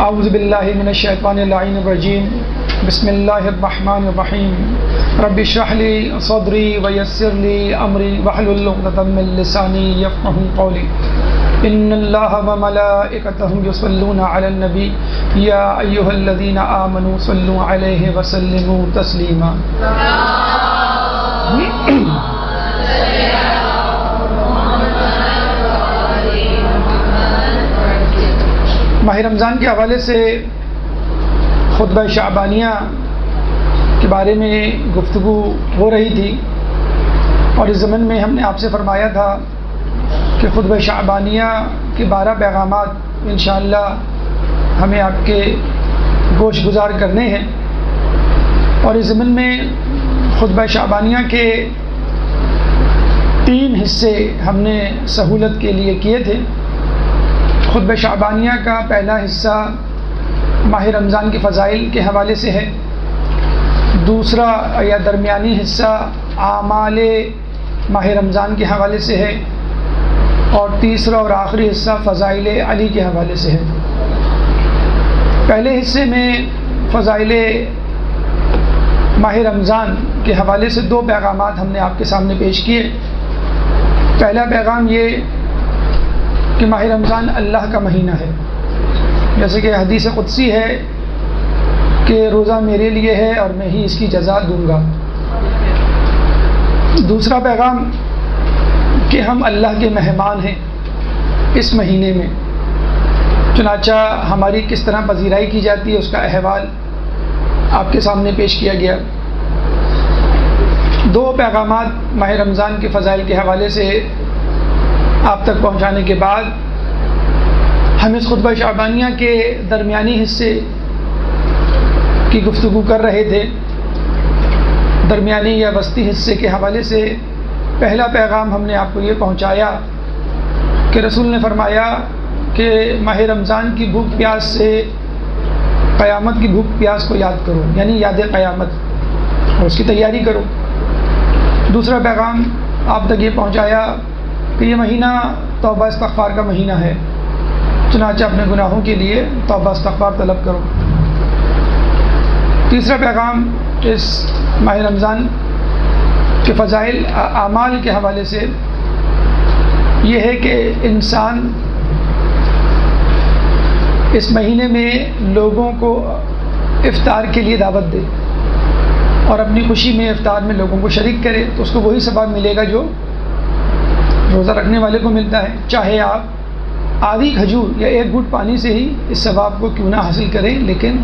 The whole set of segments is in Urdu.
اعوذ باللہ من الشیطان اللعین الرجیم بسم اللہ الرحمن الرحیم رب اشرح لی صدری ویسر لی امری واحلل عقدۃ من لسانی یفقهوا قولی ان اللہ وملائکتہ یصلون علی النبی یا ایھا الذین آمنوا صلوا علیہ وسلموا تسلیما۔ ماہ رمضان کے حوالے سے خطبہ شعبانیہ کے بارے میں گفتگو ہو رہی تھی، اور اس ضمن میں ہم نے آپ سے فرمایا تھا کہ خطبہ شعبانیہ کے 12 پیغامات انشاءاللہ ہمیں آپ کے گوش گزار کرنے ہیں، اور اس ضمن میں خطبہ شعبانیہ کے 3 حصے ہم نے سہولت کے لیے کیے تھے۔ خطبہ شعبانیہ کا پہلا حصہ ماہ رمضان کے فضائل کے حوالے سے ہے، دوسرا یا درمیانی حصہ اعمال ماہ رمضان کے حوالے سے ہے، اور تیسرا اور آخری حصہ فضائل علی کے حوالے سے ہے۔ پہلے حصے میں فضائل ماہ رمضان کے حوالے سے 2 پیغامات ہم نے آپ کے سامنے پیش کیے۔ پہلا پیغام یہ کہ ماہ رمضان اللہ کا مہینہ ہے، جیسے کہ حدیث قدسی ہے کہ روزہ میرے لیے ہے اور میں ہی اس کی جزا دوں گا۔ دوسرا پیغام کہ ہم اللہ کے مہمان ہیں اس مہینے میں، چنانچہ ہماری کس طرح پذیرائی کی جاتی ہے اس کا احوال آپ کے سامنے پیش کیا گیا۔ 2 پیغامات ماہ رمضان کے فضائل کے حوالے سے آپ تک پہنچانے کے بعد ہم اس خطبہ شعبانیہ کے درمیانی حصے کی گفتگو کر رہے تھے۔ درمیانی یا وسطی حصے کے حوالے سے پہلا پیغام ہم نے آپ کو یہ پہنچایا کہ رسول نے فرمایا کہ ماہ رمضان کی بھوک پیاس سے قیامت کی بھوک پیاس کو یاد کرو، یعنی یاد قیامت، اور اس کی تیاری کرو۔ دوسرا پیغام آپ تک یہ پہنچایا کہ یہ مہینہ توبہ استغفار کا مہینہ ہے، چنانچہ اپنے گناہوں کے لیے توبہ استغفار طلب کرو۔ تیسرا پیغام اس ماہ رمضان کے فضائل اعمال کے حوالے سے یہ ہے کہ انسان اس مہینے میں لوگوں کو افطار کے لیے دعوت دے اور اپنی خوشی میں افطار میں لوگوں کو شریک کرے، تو اس کو وہی ثواب ملے گا جو روزہ رکھنے والے کو ملتا ہے، چاہے آپ آدھی کھجور یا 1 گھونٹ پانی سے ہی اس ثواب کو کیوں نہ حاصل کریں، لیکن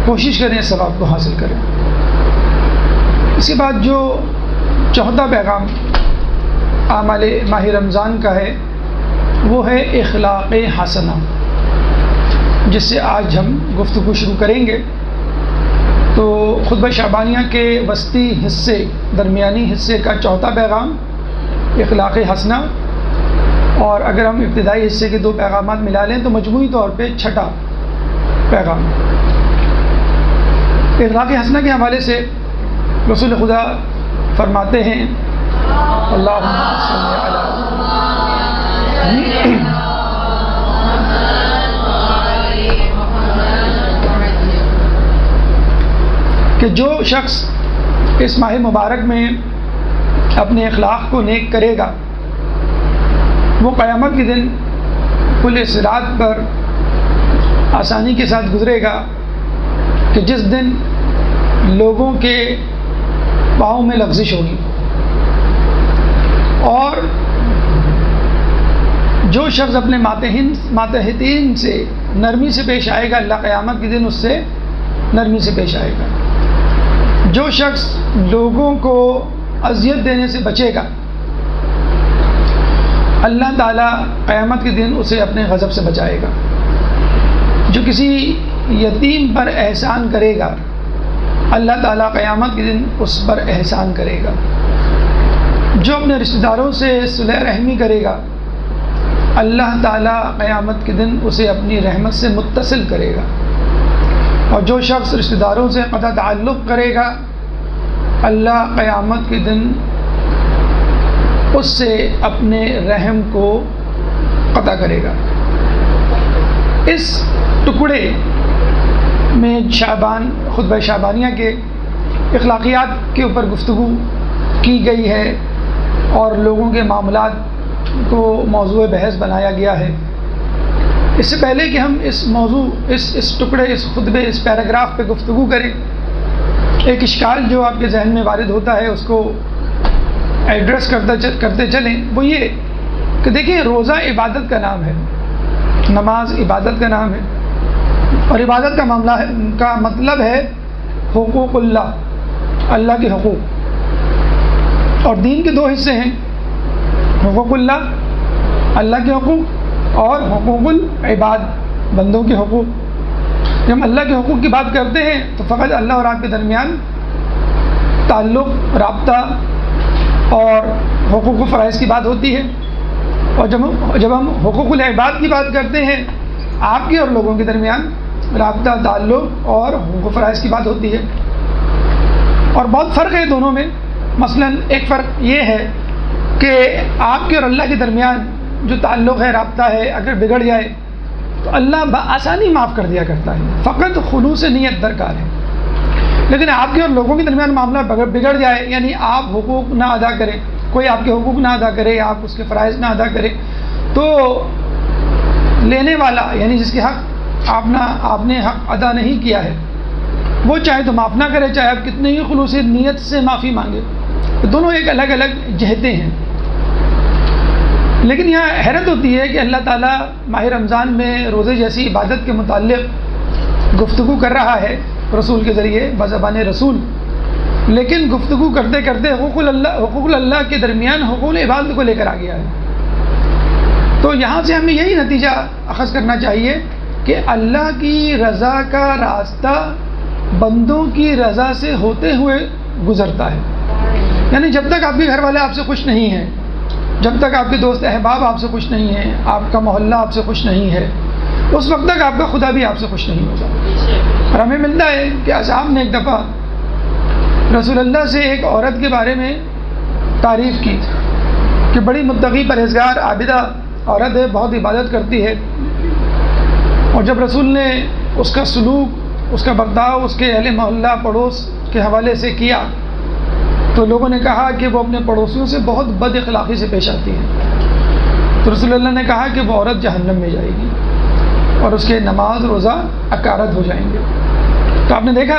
کوشش کریں اس ثواب کو حاصل کریں۔ اس کے بعد جو چوتھا پیغام اعمال ماہ رمضان کا ہے وہ ہے اخلاق حسنہ، جس سے آج ہم گفتگو شروع کریں گے۔ تو خطبہ شعبانیہ کے وسطی حصے درمیانی حصے کا چوتھا پیغام اخلاق حسنہ، اور اگر ہم ابتدائی حصے کے 2 پیغامات ملا لیں تو مجموعی طور پہ 6ٹھا پیغام۔ اخلاق حسنہ کے حوالے سے رسول خدا فرماتے ہیں اللہم صل علی کہ جو شخص اس ماہ مبارک میں اپنے اخلاق کو نیک کرے گا وہ قیامت کے دن پل صراط پر آسانی کے ساتھ گزرے گا، کہ جس دن لوگوں کے پاؤں میں لغزش ہوگی، اور جو شخص اپنے ماتحتین سے نرمی سے پیش آئے گا اللہ قیامت کے دن اس سے نرمی سے پیش آئے گا۔ جو شخص لوگوں کو اذیت دینے سے بچے گا اللہ تعالیٰ قیامت کے دن اسے اپنے غضب سے بچائے گا۔ جو کسی یتیم پر احسان کرے گا اللہ تعالیٰ قیامت کے دن اس پر احسان کرے گا۔ جو اپنے رشتہ داروں سے صلح رحمی کرے گا اللہ تعالیٰ قیامت کے دن اسے اپنی رحمت سے متصل کرے گا، اور جو شخص رشتہ داروں سے قطع تعلق کرے گا اللہ قیامت کے دن اس سے اپنے رحم کو قطع کرے گا۔ اس ٹکڑے میں شعبان خطبہ شعبانیہ کے اخلاقیات کے اوپر گفتگو کی گئی ہے اور لوگوں کے معاملات کو موضوع بحث بنایا گیا ہے۔ اس سے پہلے کہ ہم اس موضوع اس ٹکڑے اس خطبے اس پیراگراف پہ گفتگو کریں، ایک اشکال جو آپ کے ذہن میں وارد ہوتا ہے اس کو ایڈریس کرتے چلیں، وہ یہ کہ دیکھیں روزہ عبادت کا نام ہے، نماز عبادت کا نام ہے، اور عبادت کا معاملہ کا مطلب ہے حقوق اللہ کے حقوق، اور دین کے دو حصے ہیں، حقوق اللہ کے حقوق اور حقوق العباد بندوں کے حقوق۔ جب ہم اللہ کے حقوق کی بات کرتے ہیں تو فقط اللہ اور آپ کے درمیان تعلق، رابطہ اور حقوق و فرائض کی بات ہوتی ہے، اور جب ہم حقوق العباد کی بات کرتے ہیں آپ کے اور لوگوں کے درمیان رابطہ، تعلق اور حقوق و فرائض کی بات ہوتی ہے، اور بہت فرق ہے دونوں میں۔ مثلا ایک فرق یہ ہے کہ آپ کے اور اللہ کے درمیان جو تعلق ہے، رابطہ ہے، اگر بگڑ جائے تو اللہ بآسانی معاف کر دیا کرتا ہے، فقط خلوص نیت درکار ہے۔ لیکن آپ کے اور لوگوں کے درمیان معاملہ بگڑ جائے، یعنی آپ حقوق نہ ادا کریں، کوئی آپ کے حقوق نہ ادا کرے، آپ اس کے فرائض نہ ادا کریں، تو لینے والا یعنی جس کے حق آپ نے حق ادا نہیں کیا ہے، وہ چاہے تو معاف نہ کرے، چاہے آپ کتنے ہی خلوص نیت سے معافی مانگے، دونوں ایک الگ الگ جہتیں ہیں۔ لیکن یہاں حیرت ہوتی ہے کہ اللہ تعالیٰ ماہ رمضان میں روزے جیسی عبادت کے متعلق گفتگو کر رہا ہے رسول کے ذریعے بزبان رسول، لیکن گفتگو کرتے کرتے حقوق اللہ کے درمیان حقوق العباد کو لے کر آ گیا ہے۔ تو یہاں سے ہمیں یہی نتیجہ اخذ کرنا چاہیے کہ اللہ کی رضا کا راستہ بندوں کی رضا سے ہوتے ہوئے گزرتا ہے، یعنی جب تک آپ کے گھر والے آپ سے خوش نہیں ہیں، جب تک آپ کے دوست احباب آپ سے خوش نہیں ہیں، آپ کا محلہ آپ سے خوش نہیں ہے، اس وقت تک آپ کا خدا بھی آپ سے خوش نہیں ہوگا۔ اور ہمیں ملتا ہے کہ اصحاب نے ایک دفعہ رسول اللہ سے ایک عورت کے بارے میں تعریف کی کہ بڑی متقی پرہیزگار عابدہ عورت ہے، بہت عبادت کرتی ہے، اور جب رسول نے اس کا سلوک، اس کا برتاؤ اس کے اہل محلہ پڑوس کے حوالے سے کیا تو لوگوں نے کہا کہ وہ اپنے پڑوسیوں سے بہت بد اخلاقی سے پیش آتی ہے، تو رسول اللہ نے کہا کہ وہ عورت جہنم میں جائے گی اور اس کے نماز روزہ اکارت ہو جائیں گے۔ تو آپ نے دیکھا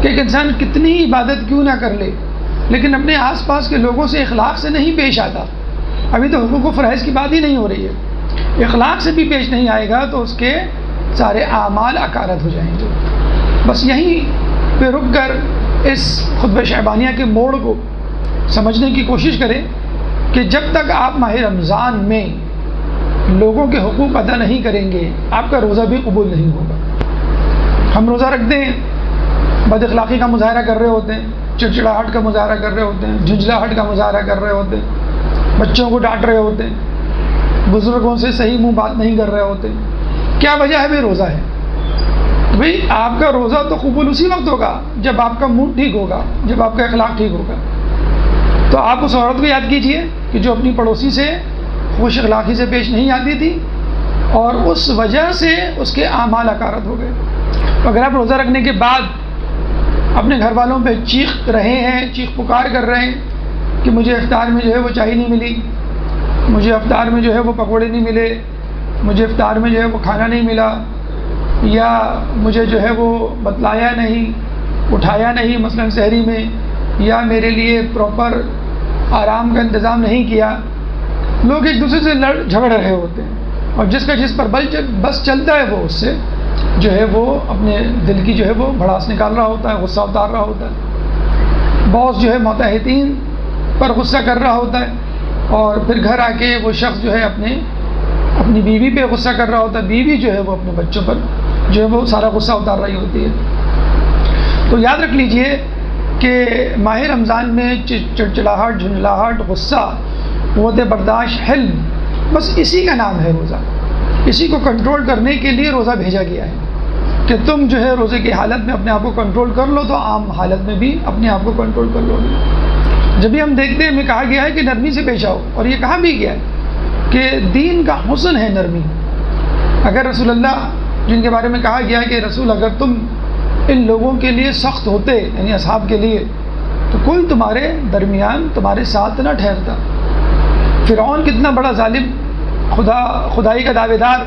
کہ ایک انسان کتنی عبادت کیوں نہ کر لے لیکن اپنے آس پاس کے لوگوں سے اخلاق سے نہیں پیش آتا، ابھی تو حقوق و فرائض کی بات ہی نہیں ہو رہی ہے، اخلاق سے بھی پیش نہیں آئے گا تو اس کے سارے اعمال اکارت ہو جائیں گے۔ بس یہیں پہ رک کر اس خطبہ شعبانیہ کے موڑ کو سمجھنے کی کوشش کریں کہ جب تک آپ ماہ رمضان میں لوگوں کے حقوق ادا نہیں کریں گے آپ کا روزہ بھی قبول نہیں ہوگا۔ ہم روزہ رکھتے ہیں، بد اخلاقی کا مظاہرہ کر رہے ہوتے ہیں، چڑچڑاہٹ کا مظاہرہ کر رہے ہوتے ہیں، جھنجھلاہٹ کا مظاہرہ کر رہے ہوتے ہیں، بچوں کو ڈانٹ رہے ہوتے ہیں، بزرگوں سے صحیح منہ بات نہیں کر رہے ہوتے ہیں۔ کیا وجہ ہے؟ بھائی روزہ ہے۔ بھائی آپ کا روزہ تو قبول اسی وقت ہوگا جب آپ کا موڈ ٹھیک ہوگا، جب آپ کا اخلاق ٹھیک ہوگا۔ تو آپ اس عورت کو یاد کیجئے کہ جو اپنی پڑوسی سے خوش اخلاقی سے پیش نہیں آتی تھی اور اس وجہ سے اس کے اعمال اکارت ہو گئے۔ اگر آپ روزہ رکھنے کے بعد اپنے گھر والوں پہ چیخ رہے ہیں، چیخ پکار کر رہے ہیں کہ مجھے افطار میں جو ہے وہ چائے نہیں ملی، مجھے افطار میں جو ہے وہ پکوڑے نہیں ملے، مجھے افطار میں جو ہے وہ کھانا نہیں ملا، یا مجھے جو ہے وہ بتلایا نہیں، اٹھایا نہیں مثلا سحری میں، یا میرے لیے پراپر آرام کا انتظام نہیں کیا، لوگ ایک دوسرے سے جھگڑ رہے ہوتے ہیں اور جس کا جس پر بس چلتا ہے وہ اس سے جو ہے وہ اپنے دل کی جو ہے وہ بھڑاس نکال رہا ہوتا ہے، غصہ اتار رہا ہوتا ہے، باس جو ہے ماتحتین پر غصہ کر رہا ہوتا ہے، اور پھر گھر آ کے وہ شخص جو ہے اپنی بیوی پہ غصہ کر رہا ہوتا ہے، بیوی جو ہے وہ اپنے بچوں پر جو ہے وہ سارا غصہ اتار رہی ہوتی ہے۔ تو یاد رکھ لیجئے کہ ماہ رمضان میں چڑچڑاہٹ، جھنجھلاہٹ، غصہ، قوت برداشت، حلم، بس اسی کا نام ہے روزہ۔ اسی کو کنٹرول کرنے کے لیے روزہ بھیجا گیا ہے کہ تم جو ہے روزے کی حالت میں اپنے آپ کو کنٹرول کر لو تو عام حالت میں بھی اپنے آپ کو کنٹرول کر لو گے۔ جب بھی ہم دیکھتے ہیں، ہمیں کہا گیا ہے کہ نرمی سے پیش آؤ، اور یہ کہا بھی گیا ہے کہ دین کا حسن ہے نرمی۔ اگر رسول اللہ جن کے بارے میں کہا گیا ہے کہ رسول اگر تم ان لوگوں کے لیے سخت ہوتے، یعنی اصحاب کے لیے، تو کوئی تمہارے درمیان تمہارے ساتھ نہ ٹھہرتا۔ فرعون کتنا بڑا ظالم، خدائی کا دعوے دار،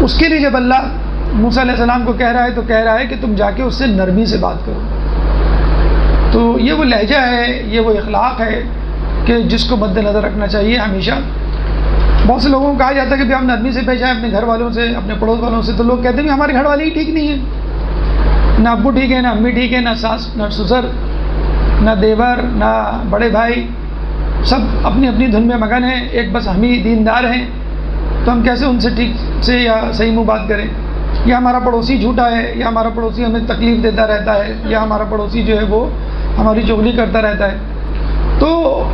اس کے لیے جب اللہ موسیٰ علیہ السلام کو کہہ رہا ہے تو کہہ رہا ہے کہ تم جا کے اس سے نرمی سے بات کرو۔ تو یہ وہ لہجہ ہے، یہ وہ اخلاق ہے کہ جس کو مد نظر رکھنا چاہیے ہمیشہ۔ بہت سے لوگوں کو کہا جاتا ہے کہ بھی ہم نرمی سے پیش آئیں اپنے گھر والوں سے، اپنے پڑوس والوں سے، تو لوگ کہتے ہیں کہ ہمارے گھر والے ہی ٹھیک نہیں ہیں، نہ ابو ٹھیک ہے، نہ امی ٹھیک ہے، نہ ساس، نہ سسر، نہ دیور، نہ بڑے بھائی، سب اپنی اپنی دھن میں مگن ہیں، ایک بس ہم ہی دیندار ہیں، تو ہم کیسے ان سے ٹھیک سے یا صحیح منہ بات کریں؟ یا ہمارا پڑوسی جھوٹا ہے، یا ہمارا پڑوسی ہمیں تکلیف دیتا رہتا ہے، یا ہمارا پڑوسی جو ہے وہ ہماری چغلی کرتا رہتا ہے۔ تو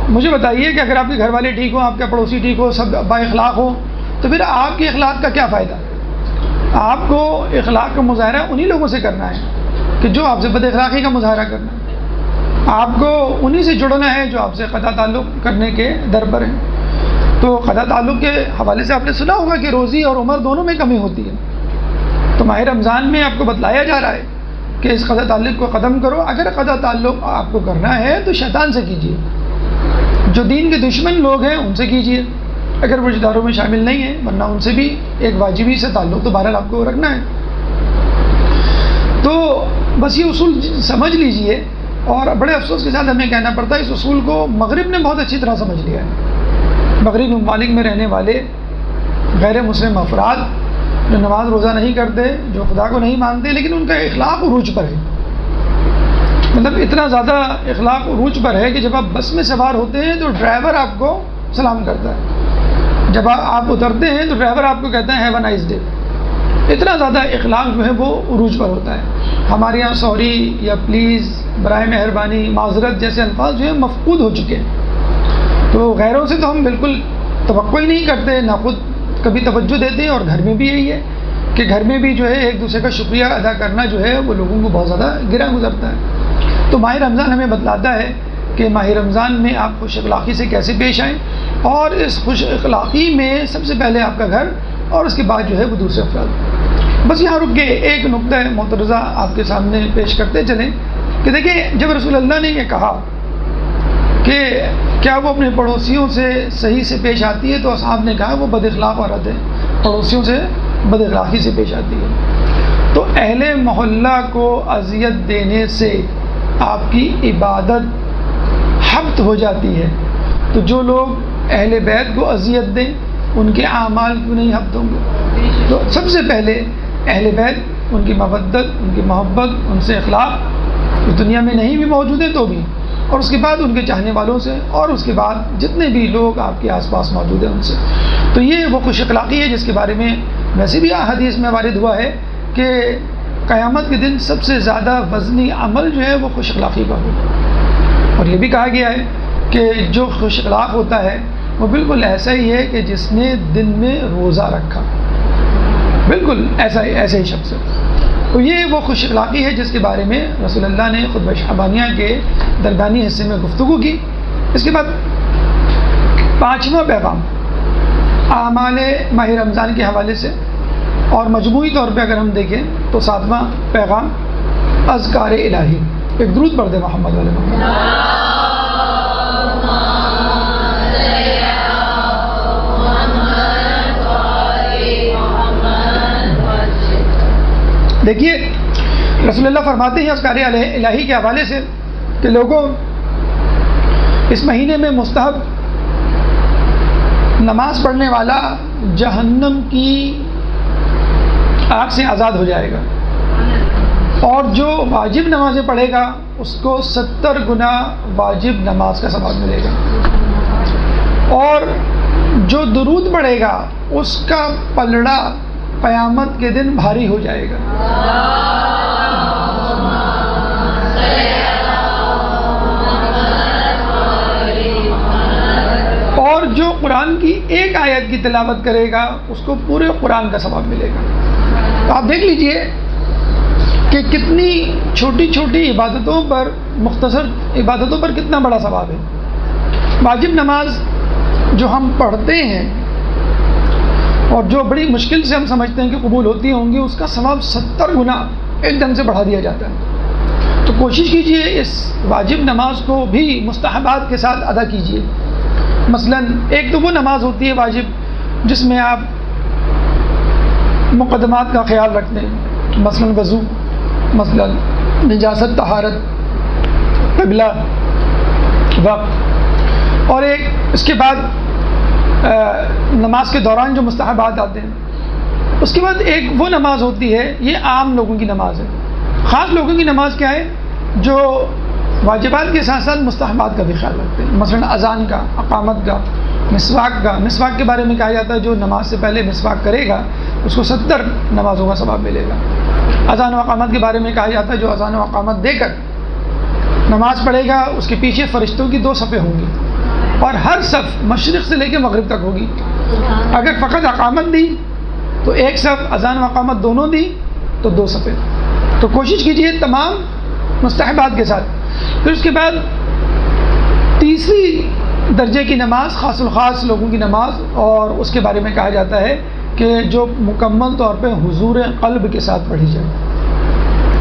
مجھے بتائیے کہ اگر آپ کے گھر والے ٹھیک ہوں، آپ کا پڑوسی ٹھیک ہو، سب با اخلاق ہو، تو پھر آپ کے اخلاق کا کیا فائدہ؟ آپ کو اخلاق کا مظاہرہ انہی لوگوں سے کرنا ہے کہ جو آپ سے بد اخلاقی کا مظاہرہ کرنا ہے، آپ کو انہی سے جڑنا ہے جو آپ سے قطع تعلق کرنے کے در پر ہیں۔ تو قطع تعلق کے حوالے سے آپ نے سنا ہوگا کہ روزی اور عمر دونوں میں کمی ہوتی ہے، تو ماہ رمضان میں آپ کو بتلایا جا رہا ہے کہ اس قطع تعلق کو ختم کرو۔ اگر قطع تعلق آپ کو کرنا ہے تو شیطان سے کیجیے، جو دین کے دشمن لوگ ہیں ان سے کیجیے، اگر وہ رشتہ داروں میں شامل نہیں ہیں، ورنہ ان سے بھی ایک واجبی سے تعلق تو بہرحال آپ کو رکھنا ہے۔ تو بس یہ اصول سمجھ لیجئے، اور بڑے افسوس کے ساتھ ہمیں کہنا پڑتا ہے اس اصول کو مغرب نے بہت اچھی طرح سمجھ لیا ہے۔ مغربی ممالک میں رہنے والے غیر مسلم افراد جو نماز روزہ نہیں کرتے، جو خدا کو نہیں مانتے، لیکن ان کا اخلاق عروج پر ہے، مطلب اتنا زیادہ اخلاق عروج پر ہے کہ جب آپ بس میں سوار ہوتے ہیں تو ڈرائیور آپ کو سلام کرتا ہے، جب آپ اترتے ہیں تو ڈرائیور آپ کو کہتا ہے ہیو اے نائس ڈے۔ اتنا زیادہ اخلاق جو ہے وہ عروج پر ہوتا ہے۔ ہمارے یہاں سوری یا پلیز، برائے مہربانی، معذرت جیسے الفاظ جو ہیں مفقود ہو چکے ہیں، تو غیروں سے تو ہم بالکل توقع ہی نہیں کرتے، نہ خود کبھی توجہ دیتے ہیں، اور گھر میں بھی یہی ہے کہ گھر میں بھی جو ہے ایک دوسرے کا شکریہ ادا کرنا جو ہے وہ لوگوں کو بہت زیادہ گرا گزرتا ہے۔ تو ماہ رمضان ہمیں بتلاتا ہے کہ ماہ رمضان میں آپ خوش اخلاقی سے کیسے پیش آئیں، اور اس خوش اخلاقی میں سب سے پہلے آپ کا گھر، اور اس کے بعد جو ہے وہ دوسرے افراد۔ بس یہاں رک کے ایک نقطہ معترضہ آپ کے سامنے پیش کرتے چلیں کہ دیکھیں، جب رسول اللہ نے یہ کہا کہ کیا وہ اپنے پڑوسیوں سے صحیح سے پیش آتی ہے، تو اصحاب نے کہا وہ بد اخلاق عورت ہے، پڑوسیوں سے بد اخلاقی سے پیش آتی ہے۔ تو اہل محلہ کو اذیت دینے سے آپ کی عبادت حبط ہو جاتی ہے، تو جو لوگ اہل بیت کو اذیت دیں ان کے اعمال کیوں نہیں حبط ہوں گے؟ تو سب سے پہلے اہل بیت، ان کی مودت، ان کی محبت، ان سے اخلاق اس دنیا میں نہیں بھی موجود ہیں تو بھی، اور اس کے بعد ان کے چاہنے والوں سے، اور اس کے بعد جتنے بھی لوگ آپ کے آس پاس موجود ہیں ان سے۔ تو یہ وہ خوش اخلاقی ہے جس کے بارے میں ویسے بھی حدیث میں وارد ہوا ہے کہ قیامت کے دن سب سے زیادہ وزنی عمل جو ہے وہ خوش اخلاقی کا ہوگا، اور یہ بھی کہا گیا ہے کہ جو خوش اخلاق ہوتا ہے وہ بالکل ایسا ہی ہے کہ جس نے دن میں روزہ رکھا، بالکل ایسا ہی شخص ہے۔ تو یہ وہ خوش اخلاقی ہے جس کے بارے میں رسول اللہ نے خطبہ شعبانیہ کے درمیانی حصے میں گفتگو کی۔ اس کے بعد پانچواں پیغام اعمال ماہ رمضان کے حوالے سے، اور مجموعی طور پہ اگر ہم دیکھیں تو ساتواں پیغام اذکار الہی۔ ایک درود پڑھ دیں محمد والے محمد۔ دیکھیے رسول اللہ فرماتے ہیں اذکار الہی کے حوالے سے کہ لوگوں، اس مہینے میں مستحب نماز پڑھنے والا جہنم کی آگ سے آزاد ہو جائے گا، اور جو واجب نمازیں پڑھے گا اس کو 70 گنا واجب نماز کا ثواب ملے گا، اور جو درود پڑھے گا اس کا پلڑا قیامت کے دن بھاری ہو جائے گا۔ اور جو قرآن کی ایک آیت کی تلاوت کرے گا اس کو پورے قرآن کا ثواب ملے گا۔ تو آپ دیکھ لیجئے کہ کتنی چھوٹی چھوٹی عبادتوں پر، مختصر عبادتوں پر کتنا بڑا ثواب ہے۔ واجب نماز جو ہم پڑھتے ہیں اور جو بڑی مشکل سے ہم سمجھتے ہیں کہ قبول ہوتی ہوں گی، اس کا ثواب 70 گنا ایک دم سے بڑھا دیا جاتا ہے. تو کوشش کیجئے اس واجب نماز کو بھی مستحبات کے ساتھ ادا کیجئے. مثلا ایک تو وہ نماز ہوتی ہے واجب جس میں آپ مقدمات کا خیال رکھتے ہیں، مثلا وضو، مثلا نجاست، طہارت، قبلہ، وقت. اور ایک اس کے بعد نماز کے دوران جو مستحبات آتے ہیں. اس کے بعد ایک وہ نماز ہوتی ہے، یہ عام لوگوں کی نماز ہے. خاص لوگوں کی نماز کیا ہے؟ جو واجبات کے ساتھ ساتھ مستحبات کا بھی خیال رکھتے ہیں، مثلا اذان کا، اقامت کا، مسواک کا. مسواک کے بارے میں کہا جاتا ہے جو نماز سے پہلے مسواک کرے گا اس کو 70 نمازوں کا ثواب ملے گا. اذان و اقامت کے بارے میں کہا جاتا ہے جو اذان و اقامت دے کر نماز پڑھے گا اس کے پیچھے فرشتوں کی 2 صفیں ہوں گی، اور ہر صف مشرق سے لے کے مغرب تک ہوگی. اگر فقط اقامت دی تو 1 صف، اذان و اقامت دونوں دی تو 2 صفیں. تو کوشش کیجیے تمام مستحبات کے ساتھ. پھر اس کے بعد تیسری درجے کی نماز خاص الخاص لوگوں کی نماز، اور اس کے بارے میں کہا جاتا ہے کہ جو مکمل طور پہ حضور قلب کے ساتھ پڑھی جائے.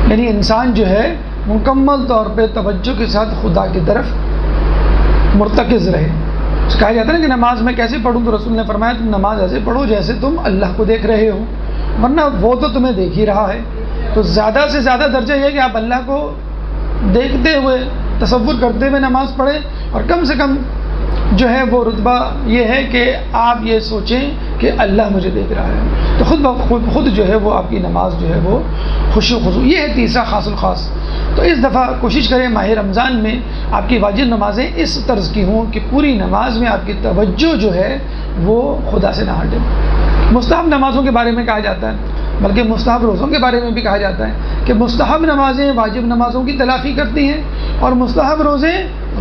یعنی انسان جو ہے مکمل طور پہ توجہ کے ساتھ خدا کی طرف مرتکز رہے. کہا جاتا ہے کہ نماز میں کیسے پڑھوں؟ تو رسول نے فرمایا تم نماز ایسے پڑھو جیسے تم اللہ کو دیکھ رہے ہو، ورنہ وہ تو تمہیں دیکھ ہی رہا ہے. تو زیادہ سے زیادہ درجہ یہ کہ آپ اللہ کو دیکھتے ہوئے، تصور کرتے ہوئے نماز پڑھیں، اور کم سے کم جو ہے وہ رتبہ یہ ہے کہ آپ یہ سوچیں کہ اللہ مجھے دیکھ رہا ہے. تو خود جو ہے وہ آپ کی نماز جو ہے وہ خشوع خضوع. یہ ہے تیسرا خاص الخاص. تو اس دفعہ کوشش کریں ماہ رمضان میں آپ کی واجب نمازیں اس طرز کی ہوں کہ پوری نماز میں آپ کی توجہ جو ہے وہ خدا سے نہ ہٹے. مستحب نمازوں کے بارے میں کہا جاتا ہے، بلکہ مستحب روزوں کے بارے میں بھی کہا جاتا ہے کہ مستحب نمازیں واجب نمازوں کی تلافی کرتی ہیں، اور مستحب روزے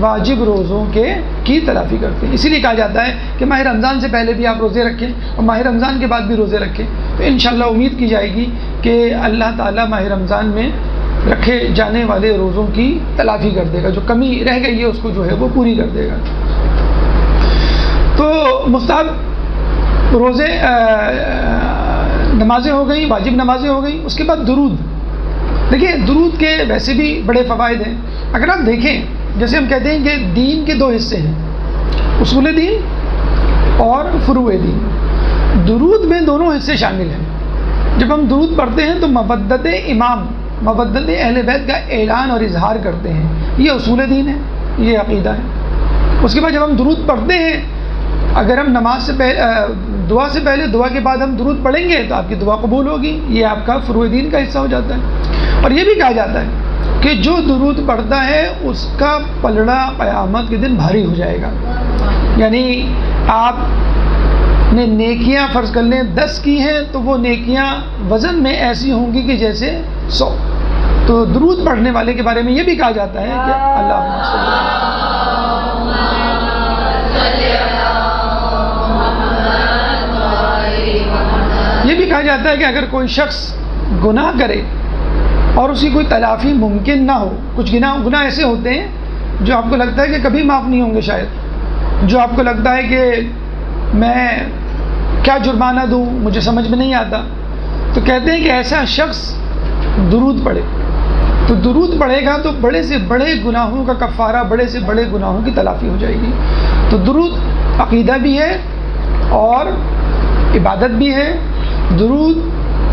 واجب روزوں کی تلافی کرتے ہیں. اسی لیے کہا جاتا ہے کہ ماہ رمضان سے پہلے بھی آپ روزے رکھیں اور ماہ رمضان کے بعد بھی روزے رکھیں. تو انشاءاللہ امید کی جائے گی کہ اللہ تعالیٰ ماہ رمضان میں رکھے جانے والے روزوں کی تلافی کر دے گا، جو کمی رہ گئی ہے اس کو جو ہے وہ پوری کر دے گا. تو مستحب روزے نمازیں ہو گئیں، واجب نمازیں ہو گئیں. اس کے بعد درود. دیکھیں درود کے ویسے بھی بڑے فوائد ہیں. اگر آپ دیکھیں جیسے ہم کہتے ہیں کہ دین کے 2 حصے ہیں، اصول دین اور فروع دین. درود میں دونوں حصے شامل ہیں. جب ہم درود پڑھتے ہیں تو مودت امام، مودت اہل بیت کا اعلان اور اظہار کرتے ہیں. یہ اصول دین ہے، یہ عقیدہ ہے. اس کے بعد جب ہم درود پڑھتے ہیں، اگر ہم نماز سے پہلے دعا سے پہلے دعا کے بعد ہم درود پڑھیں گے تو آپ کی دعا قبول ہوگی. یہ آپ کا فروع دین کا حصہ ہو جاتا ہے. اور یہ بھی کہا جاتا ہے کہ جو درود پڑھتا ہے اس کا پلڑا قیامت کے دن بھاری ہو جائے گا. یعنی آپ نے نیکیاں فرض کر لیں 10 کی ہیں تو وہ نیکیاں وزن میں ایسی ہوں گی کہ جیسے 100. تو درود پڑھنے والے کے بارے میں یہ بھی کہا جاتا ہے کہ یہ بھی کہا جاتا ہے کہ اگر کوئی شخص گناہ کرے اور اس کی کوئی تلافی ممکن نہ ہو، کچھ گناہ ایسے ہوتے ہیں جو آپ کو لگتا ہے کہ کبھی معاف نہیں ہوں گے، شاید جو آپ کو لگتا ہے کہ میں کیا جرمانہ دوں، مجھے سمجھ میں نہیں آتا. تو کہتے ہیں کہ ایسا شخص درود پڑھے. تو درود پڑھے گا تو بڑے سے بڑے گناہوں کا کفارہ، بڑے سے بڑے گناہوں کی تلافی ہو جائے گی. تو درود عقیدہ بھی ہے اور عبادت بھی ہے. درود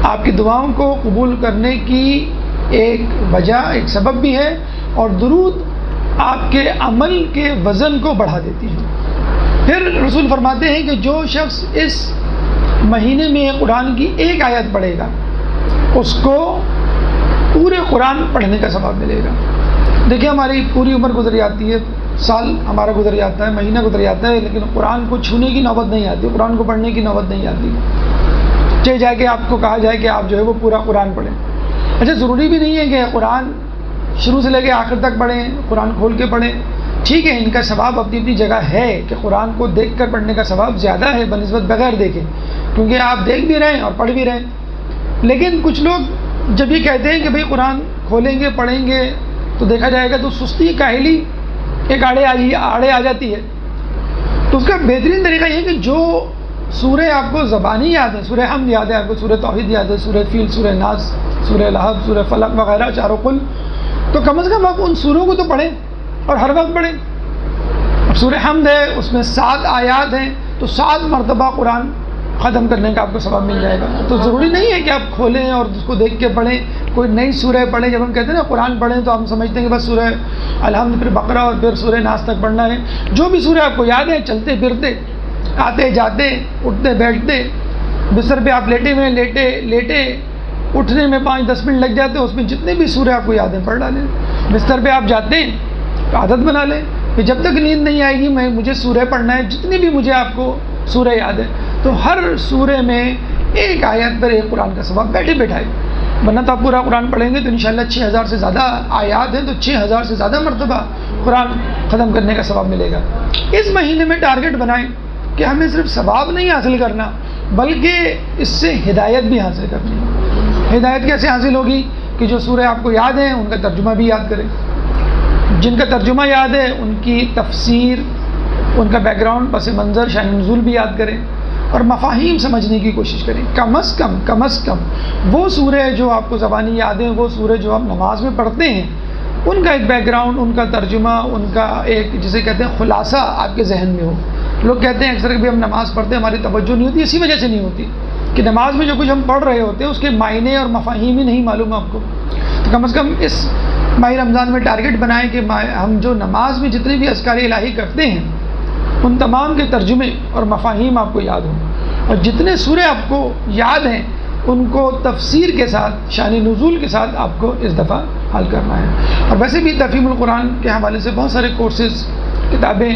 آپ کی دعاؤں کو قبول کرنے کی ایک وجہ، ایک سبب بھی ہے، اور درود آپ کے عمل کے وزن کو بڑھا دیتی ہے. پھر رسول فرماتے ہیں کہ جو شخص اس مہینے میں قرآن کی ایک آیت پڑھے گا اس کو پورے قرآن پڑھنے کا ثواب ملے گا. دیکھیں ہماری پوری عمر گزر جاتی ہے، سال ہمارا گزر جاتا ہے، مہینہ گزر جاتا ہے، لیکن قرآن کو چھونے کی نوبت نہیں آتی، قرآن کو پڑھنے کی نوبت نہیں آتی. چاہے جائے کہ آپ کو کہا جائے کہ آپ جو ہے وہ پورا قرآن پڑھیں. اچھا ضروری بھی نہیں ہے کہ قرآن شروع سے لے کے آخر تک پڑھیں، قرآن کھول کے پڑھیں. ٹھیک ہے، ان کا ثواب اپنی اپنی جگہ ہے کہ قرآن کو دیکھ کر پڑھنے کا ثواب زیادہ ہے بنسبت بغیر دیکھے، کیونکہ آپ دیکھ بھی رہے ہیں اور پڑھ بھی رہے ہیں. لیکن کچھ لوگ جب یہ کہتے ہیں کہ بھئی قرآن کھولیں گے پڑھیں گے تو دیکھا جائے گا، تو سستی کاہلی ایک آڑے آ جاتی ہے. تو اس کا بہترین طریقہ یہ ہے کہ جو سورہ آپ کو زبانی یاد ہے، سورہ حمد یاد ہے آپ کو، سورہ توحید یاد ہے، سورہ فیل، سورہ ناس، سورہ لہب، سورہ فلق وغیرہ چاروں کل، تو کم از کم آپ ان سوروں کو تو پڑھیں اور ہر وقت پڑھیں. اب سورہ حمد ہے، اس میں 7 آیات ہیں، تو 7 مرتبہ قرآن ختم کرنے کا آپ کو ثواب مل جائے گا. تو ضروری نہیں ہے کہ آپ کھولیں اور اس کو دیکھ کے پڑھیں، کوئی نئی سورہ پڑھیں. جب ہم کہتے ہیں نا قرآن پڑھیں تو ہم سمجھتے ہیں کہ بس سورہ الحمد پھر بقرہ اور پھر سورہ ناس تک پڑھنا ہے. جو بھی سورہ آپ کو یاد ہے، چلتے پھرتے، آتے جاتے، اٹھتے بیٹھتے، بستر پہ آپ لیٹے ہوئے لیٹے اٹھنے میں 5-10 منٹ لگ جاتے ہیں، اس میں جتنے بھی سورہ آپ کو یاد ہیں پڑھ ڈالیں. بستر پہ آپ جاتے ہیں تو عادت بنا لیں کہ جب تک نیند نہیں آئے گی مجھے سورہ پڑھنا ہے، جتنی بھی مجھے آپ کو سورہ یاد ہے. تو ہر سورہ میں ایک آیت پر ایک قرآن کا ثواب بیٹھے بیٹھائے. ورنہ تو آپ پورا قرآن پڑھیں گے تو انشاءاللہ 6000 سے زیادہ آیات ہیں، تو 6000 سے زیادہ مرتبہ قرآن ختم کرنے کا ثواب ملے گا. اس مہینے میں ٹارگٹ بنائیں کہ ہمیں صرف ثواب نہیں حاصل کرنا بلکہ اس سے ہدایت بھی حاصل کرنی ہے. ہدایت کیسے حاصل ہوگی؟ کہ جو سورہ آپ کو یاد ہیں ان کا ترجمہ بھی یاد کریں. جن کا ترجمہ یاد ہے ان کی تفسیر، ان کا بیک گراؤنڈ، پس منظر، شان نزول بھی یاد کریں اور مفاہیم سمجھنے کی کوشش کریں. کم از کم وہ سورہ جو آپ کو زبانی یاد ہیں، وہ سورہ جو آپ نماز میں پڑھتے ہیں، ان کا ایک بیک گراؤنڈ، ان کا ترجمہ، ان کا ایک جسے کہتے ہیں خلاصہ آپ کے ذہن میں ہو. لوگ کہتے ہیں اکثر کہ ہم نماز پڑھتے ہیں ہماری توجہ نہیں ہوتی، اسی وجہ سے نہیں ہوتی کہ نماز میں جو کچھ ہم پڑھ رہے ہوتے ہیں اس کے معنی اور مفاہیم ہی نہیں معلوم آپ کو. تو کم از کم اس ماہ رمضان میں ٹارگٹ بنائیں کہ ہم جو نماز میں جتنے بھی اذکار الہی کرتے ہیں ان تمام کے ترجمے اور مفاہیم آپ کو یاد ہوں، اور جتنے سورے آپ کو یاد ہیں ان کو تفسیر کے ساتھ، شان نزول کے ساتھ آپ کو اس دفعہ حل کرنا ہے. اور ویسے بھی تفہیم القرآن کے حوالے سے بہت سارے کورسز، کتابیں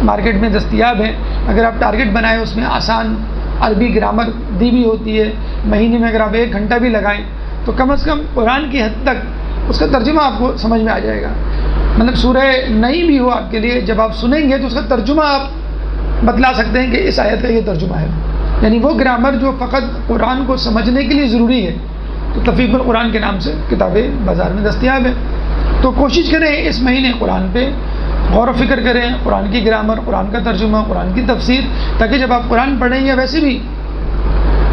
مارکیٹ میں دستیاب ہیں. اگر آپ ٹارگٹ بنائیں، اس میں آسان عربی گرامر دی ہوئی ہوتی ہے. مہینے میں اگر آپ 1 گھنٹہ بھی لگائیں تو کم از کم قرآن کی حد تک اس کا ترجمہ آپ کو سمجھ میں آ جائے گا. مطلب سورہ نئی بھی ہو آپ کے لیے، جب آپ سنیں گے تو اس کا ترجمہ آپ بتلا سکتے ہیں کہ اس آیت کا یہ ترجمہ ہے. یعنی وہ گرامر جو فقط قرآن کو سمجھنے کے لیے ضروری ہے. تو تفہیم القرآن کے نام سے کتابیں بازار میں دستیاب ہیں. تو کوشش کریں اس مہینے قرآن پہ غور و فکر کریں، قرآن کی گرامر، قرآن کا ترجمہ، قرآن کی تفسیر، تاکہ جب آپ قرآن پڑھیں یا ویسے بھی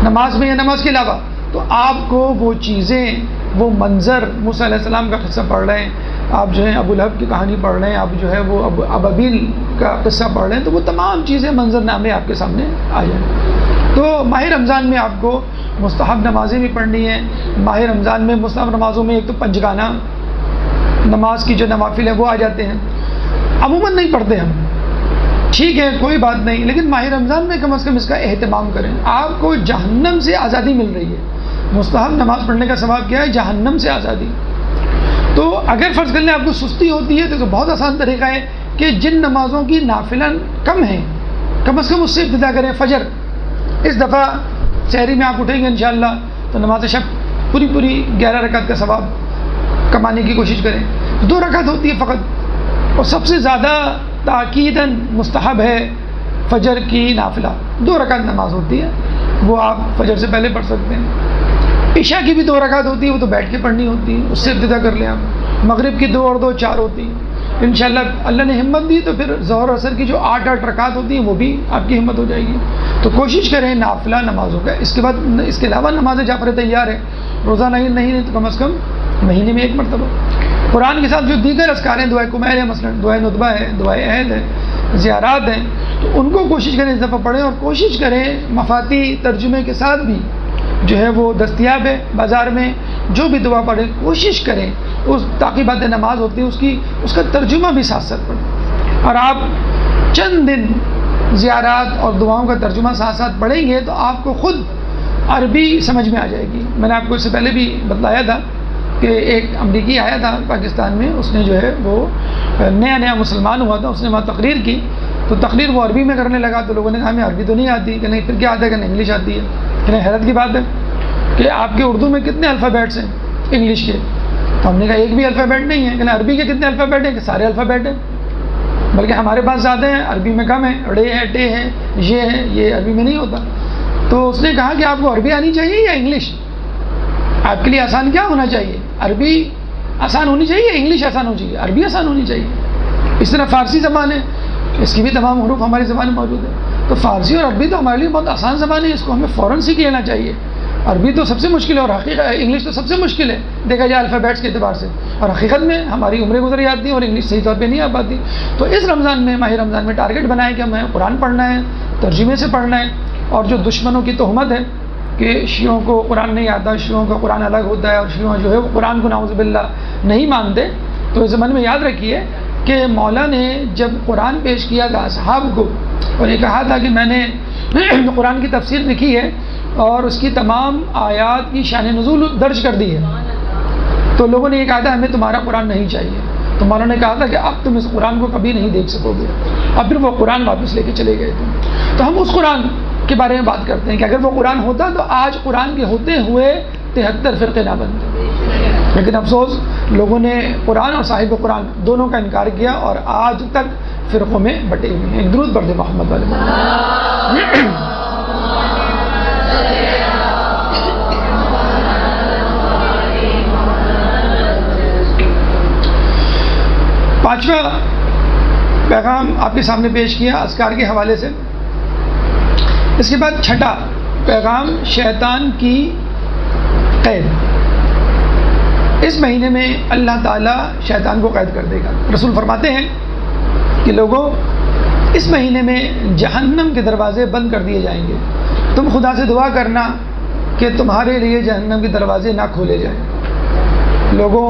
نماز میں یا نماز کے علاوہ تو آپ کو وہ چیزیں، وہ منظر، موسیٰ علیہ السلام کا قصہ پڑھ رہے ہیں آپ، جو ہے ابو لہب کی کہانی پڑھ رہے ہیں آپ، جو ہے وہ ابابیل کا قصہ پڑھ رہے ہیں، تو وہ تمام چیزیں، منظر نامے آپ کے سامنے آ جائیں. تو ماہ رمضان میں آپ کو مستحب نمازیں بھی پڑھنی ہیں. ماہ رمضان میں مستحب نمازوں میں ایک تو پنجگانہ نماز کی جو نوافل ہیں وہ آ جاتے ہیں. عموماً نہیں پڑھتے ہم، ٹھیک ہے کوئی بات نہیں، لیکن ماہ رمضان میں کم از کم اس کا اہتمام کریں. آپ کو جہنم سے آزادی مل رہی ہے. مستحب نماز پڑھنے کا ثواب کیا ہے؟ جہنم سے آزادی. تو اگر فرض کر لیں آپ کو سستی ہوتی ہے تو بہت آسان طریقہ ہے کہ جن نمازوں کی نافلہ کم ہیں کم از کم اس سے ابتدا کریں. فجر اس دفعہ سحری میں آپ اٹھیں گے انشاءاللہ تو نماز شب پوری 11 رکعت کا ثواب کمانے کی کوشش کریں. 2 رکعت ہوتی ہے فقط، اور سب سے زیادہ تاکیداً مستحب ہے فجر کی نافلہ. 2 رکعت نماز ہوتی ہے، وہ آپ فجر سے پہلے پڑھ سکتے ہیں. عشاء کی بھی 2 رکعت ہوتی ہے، وہ تو بیٹھ کے پڑھنی ہوتی ہے، اس سے ابتدا کر لیں آپ. مغرب کی 2 اور 2 4 ہوتی ہیں. انشاءاللہ اللہ نے ہمت دی تو پھر ظہر عصر کی جو 8 رکعت ہوتی ہیں وہ بھی آپ کی ہمت ہو جائے گی. تو کوشش کریں نافلہ نمازوں کا. اس کے بعد اس کے علاوہ نماز جعفر تیار ہے، روزہ نہیں تو کم از کم مہینے میں 1 مرتبہ. قرآن کے ساتھ جو دیگر اذکار ہیں، دعائے کمیل ہے، مثلا دعائے ندبہ ہے، دعائے عہد ہے، زیارات ہیں، تو ان کو کوشش کریں اس دفعہ پڑھیں. اور کوشش کریں مفاتی ترجمے کے ساتھ بھی جو ہے وہ دستیاب ہے بازار میں. جو بھی دعا پڑھیں کوشش کریں اس تعقیبات نماز ہوتی ہے اس کا ترجمہ بھی ساتھ ساتھ پڑھیں. اور آپ چند دن زیارات اور دعاؤں کا ترجمہ ساتھ ساتھ پڑھیں گے تو آپ کو خود عربی سمجھ میں آ جائے گی. میں نے آپ کو اس سے پہلے بھی بتلایا تھا کہ ایک امریکی آیا تھا پاکستان میں، اس نے جو ہے وہ نیا مسلمان ہوا تھا، اس نے وہاں تقریر کی. تو تقریر وہ عربی میں کرنے لگا تو لوگوں نے کہا ہمیں عربی تو نہیں آتی. کہ نہیں پھر کیا آتا ہے؟ کہ نہیں انگلش آتی ہے. کہ نہیں حیرت کی بات ہے کہ آپ کے اردو میں کتنے الفابیٹس ہیں انگلش کے؟ تو ہم نے کہا ایک بھی الفابیٹ نہیں ہے. کہ نہیں عربی کے کتنے الفابیٹ ہیں؟ کہ سارے الفابیٹ ہیں، بلکہ ہمارے پاس زیادہ ہیں، عربی میں کم ہے. ڑے ہے، ٹے ہے، یہ ہے، یہ عربی میں نہیں ہوتا. تو اس نے کہا کہ آپ کو عربی آنی چاہیے یا انگلش؟ آپ کے لیے آسان کیا ہونا چاہیے؟ عربی آسان ہونی چاہیے، انگلش آسان ہونی چاہیے؟ عربی آسان ہونی چاہیے. اس طرح فارسی زبان ہے، اس کی بھی تمام حروف ہماری زبان میں موجود ہے. تو فارسی اور عربی تو ہمارے لیے بہت آسان زبان ہے، اس کو ہمیں فوراً سیکھ لینا چاہیے۔ عربی تو سب سے مشکل ہے اور انگلش تو سب سے مشکل ہے دیکھا جائے الفابیٹس کے اعتبار سے، اور حقیقت میں ہماری عمریں گزر جاتی ہیں اور انگلش صحیح طور پہ نہیں آ پاتی۔ تو اس رمضان میں، ماہ رمضان میں ٹارگٹ بنائیں کہ ہمیں قرآن پڑھنا ہے، ترجمے سے پڑھنا ہے، اور جو دشمنوں کی تہمت ہے کہ شیعوں کو قرآن نہیں آتا، شیعوں کا قرآن الگ ہوتا ہے اور شیعوں جو ہے وہ قرآن کو نعوذ باللہ نہیں مانتے، تو اس زمانے میں یاد رکھیے کہ مولا نے جب قرآن پیش کیا تھا اصحاب کو اور یہ کہا تھا کہ میں نے قرآن کی تفسیر لکھی ہے اور اس کی تمام آیات کی شان نزول درج کر دی ہے، تو لوگوں نے یہ کہا تھا ہمیں تمہارا قرآن نہیں چاہیے، تو مولا نے کہا تھا کہ اب تم اس قرآن کو کبھی نہیں دیکھ سکو گے، اب پھر وہ قرآن واپس لے کے چلے گئے تھے۔ تو ہم اس قرآن کے بارے میں بات کرتے ہیں کہ اگر وہ قرآن ہوتا تو آج قرآن کے ہوتے ہوئے 73 فرقے نہ بنتے، لیکن افسوس لوگوں نے قرآن اور صاحب قرآن دونوں کا انکار کیا اور آج تک فرقوں میں بٹے ہوئے ہیں۔ ایک درود پڑھ دیں محمد والے محمد۔ پانچواں پیغام آپ کے سامنے پیش کیا اذکار کے حوالے سے۔ اس کے بعد چھٹا پیغام شیطان کی قید۔ اس مہینے میں اللہ تعالیٰ شیطان کو قید کر دے گا۔ رسول فرماتے ہیں کہ لوگوں اس مہینے میں جہنم کے دروازے بند کر دیے جائیں گے، تم خدا سے دعا کرنا کہ تمہارے لیے جہنم کے دروازے نہ کھولے جائیں۔ لوگوں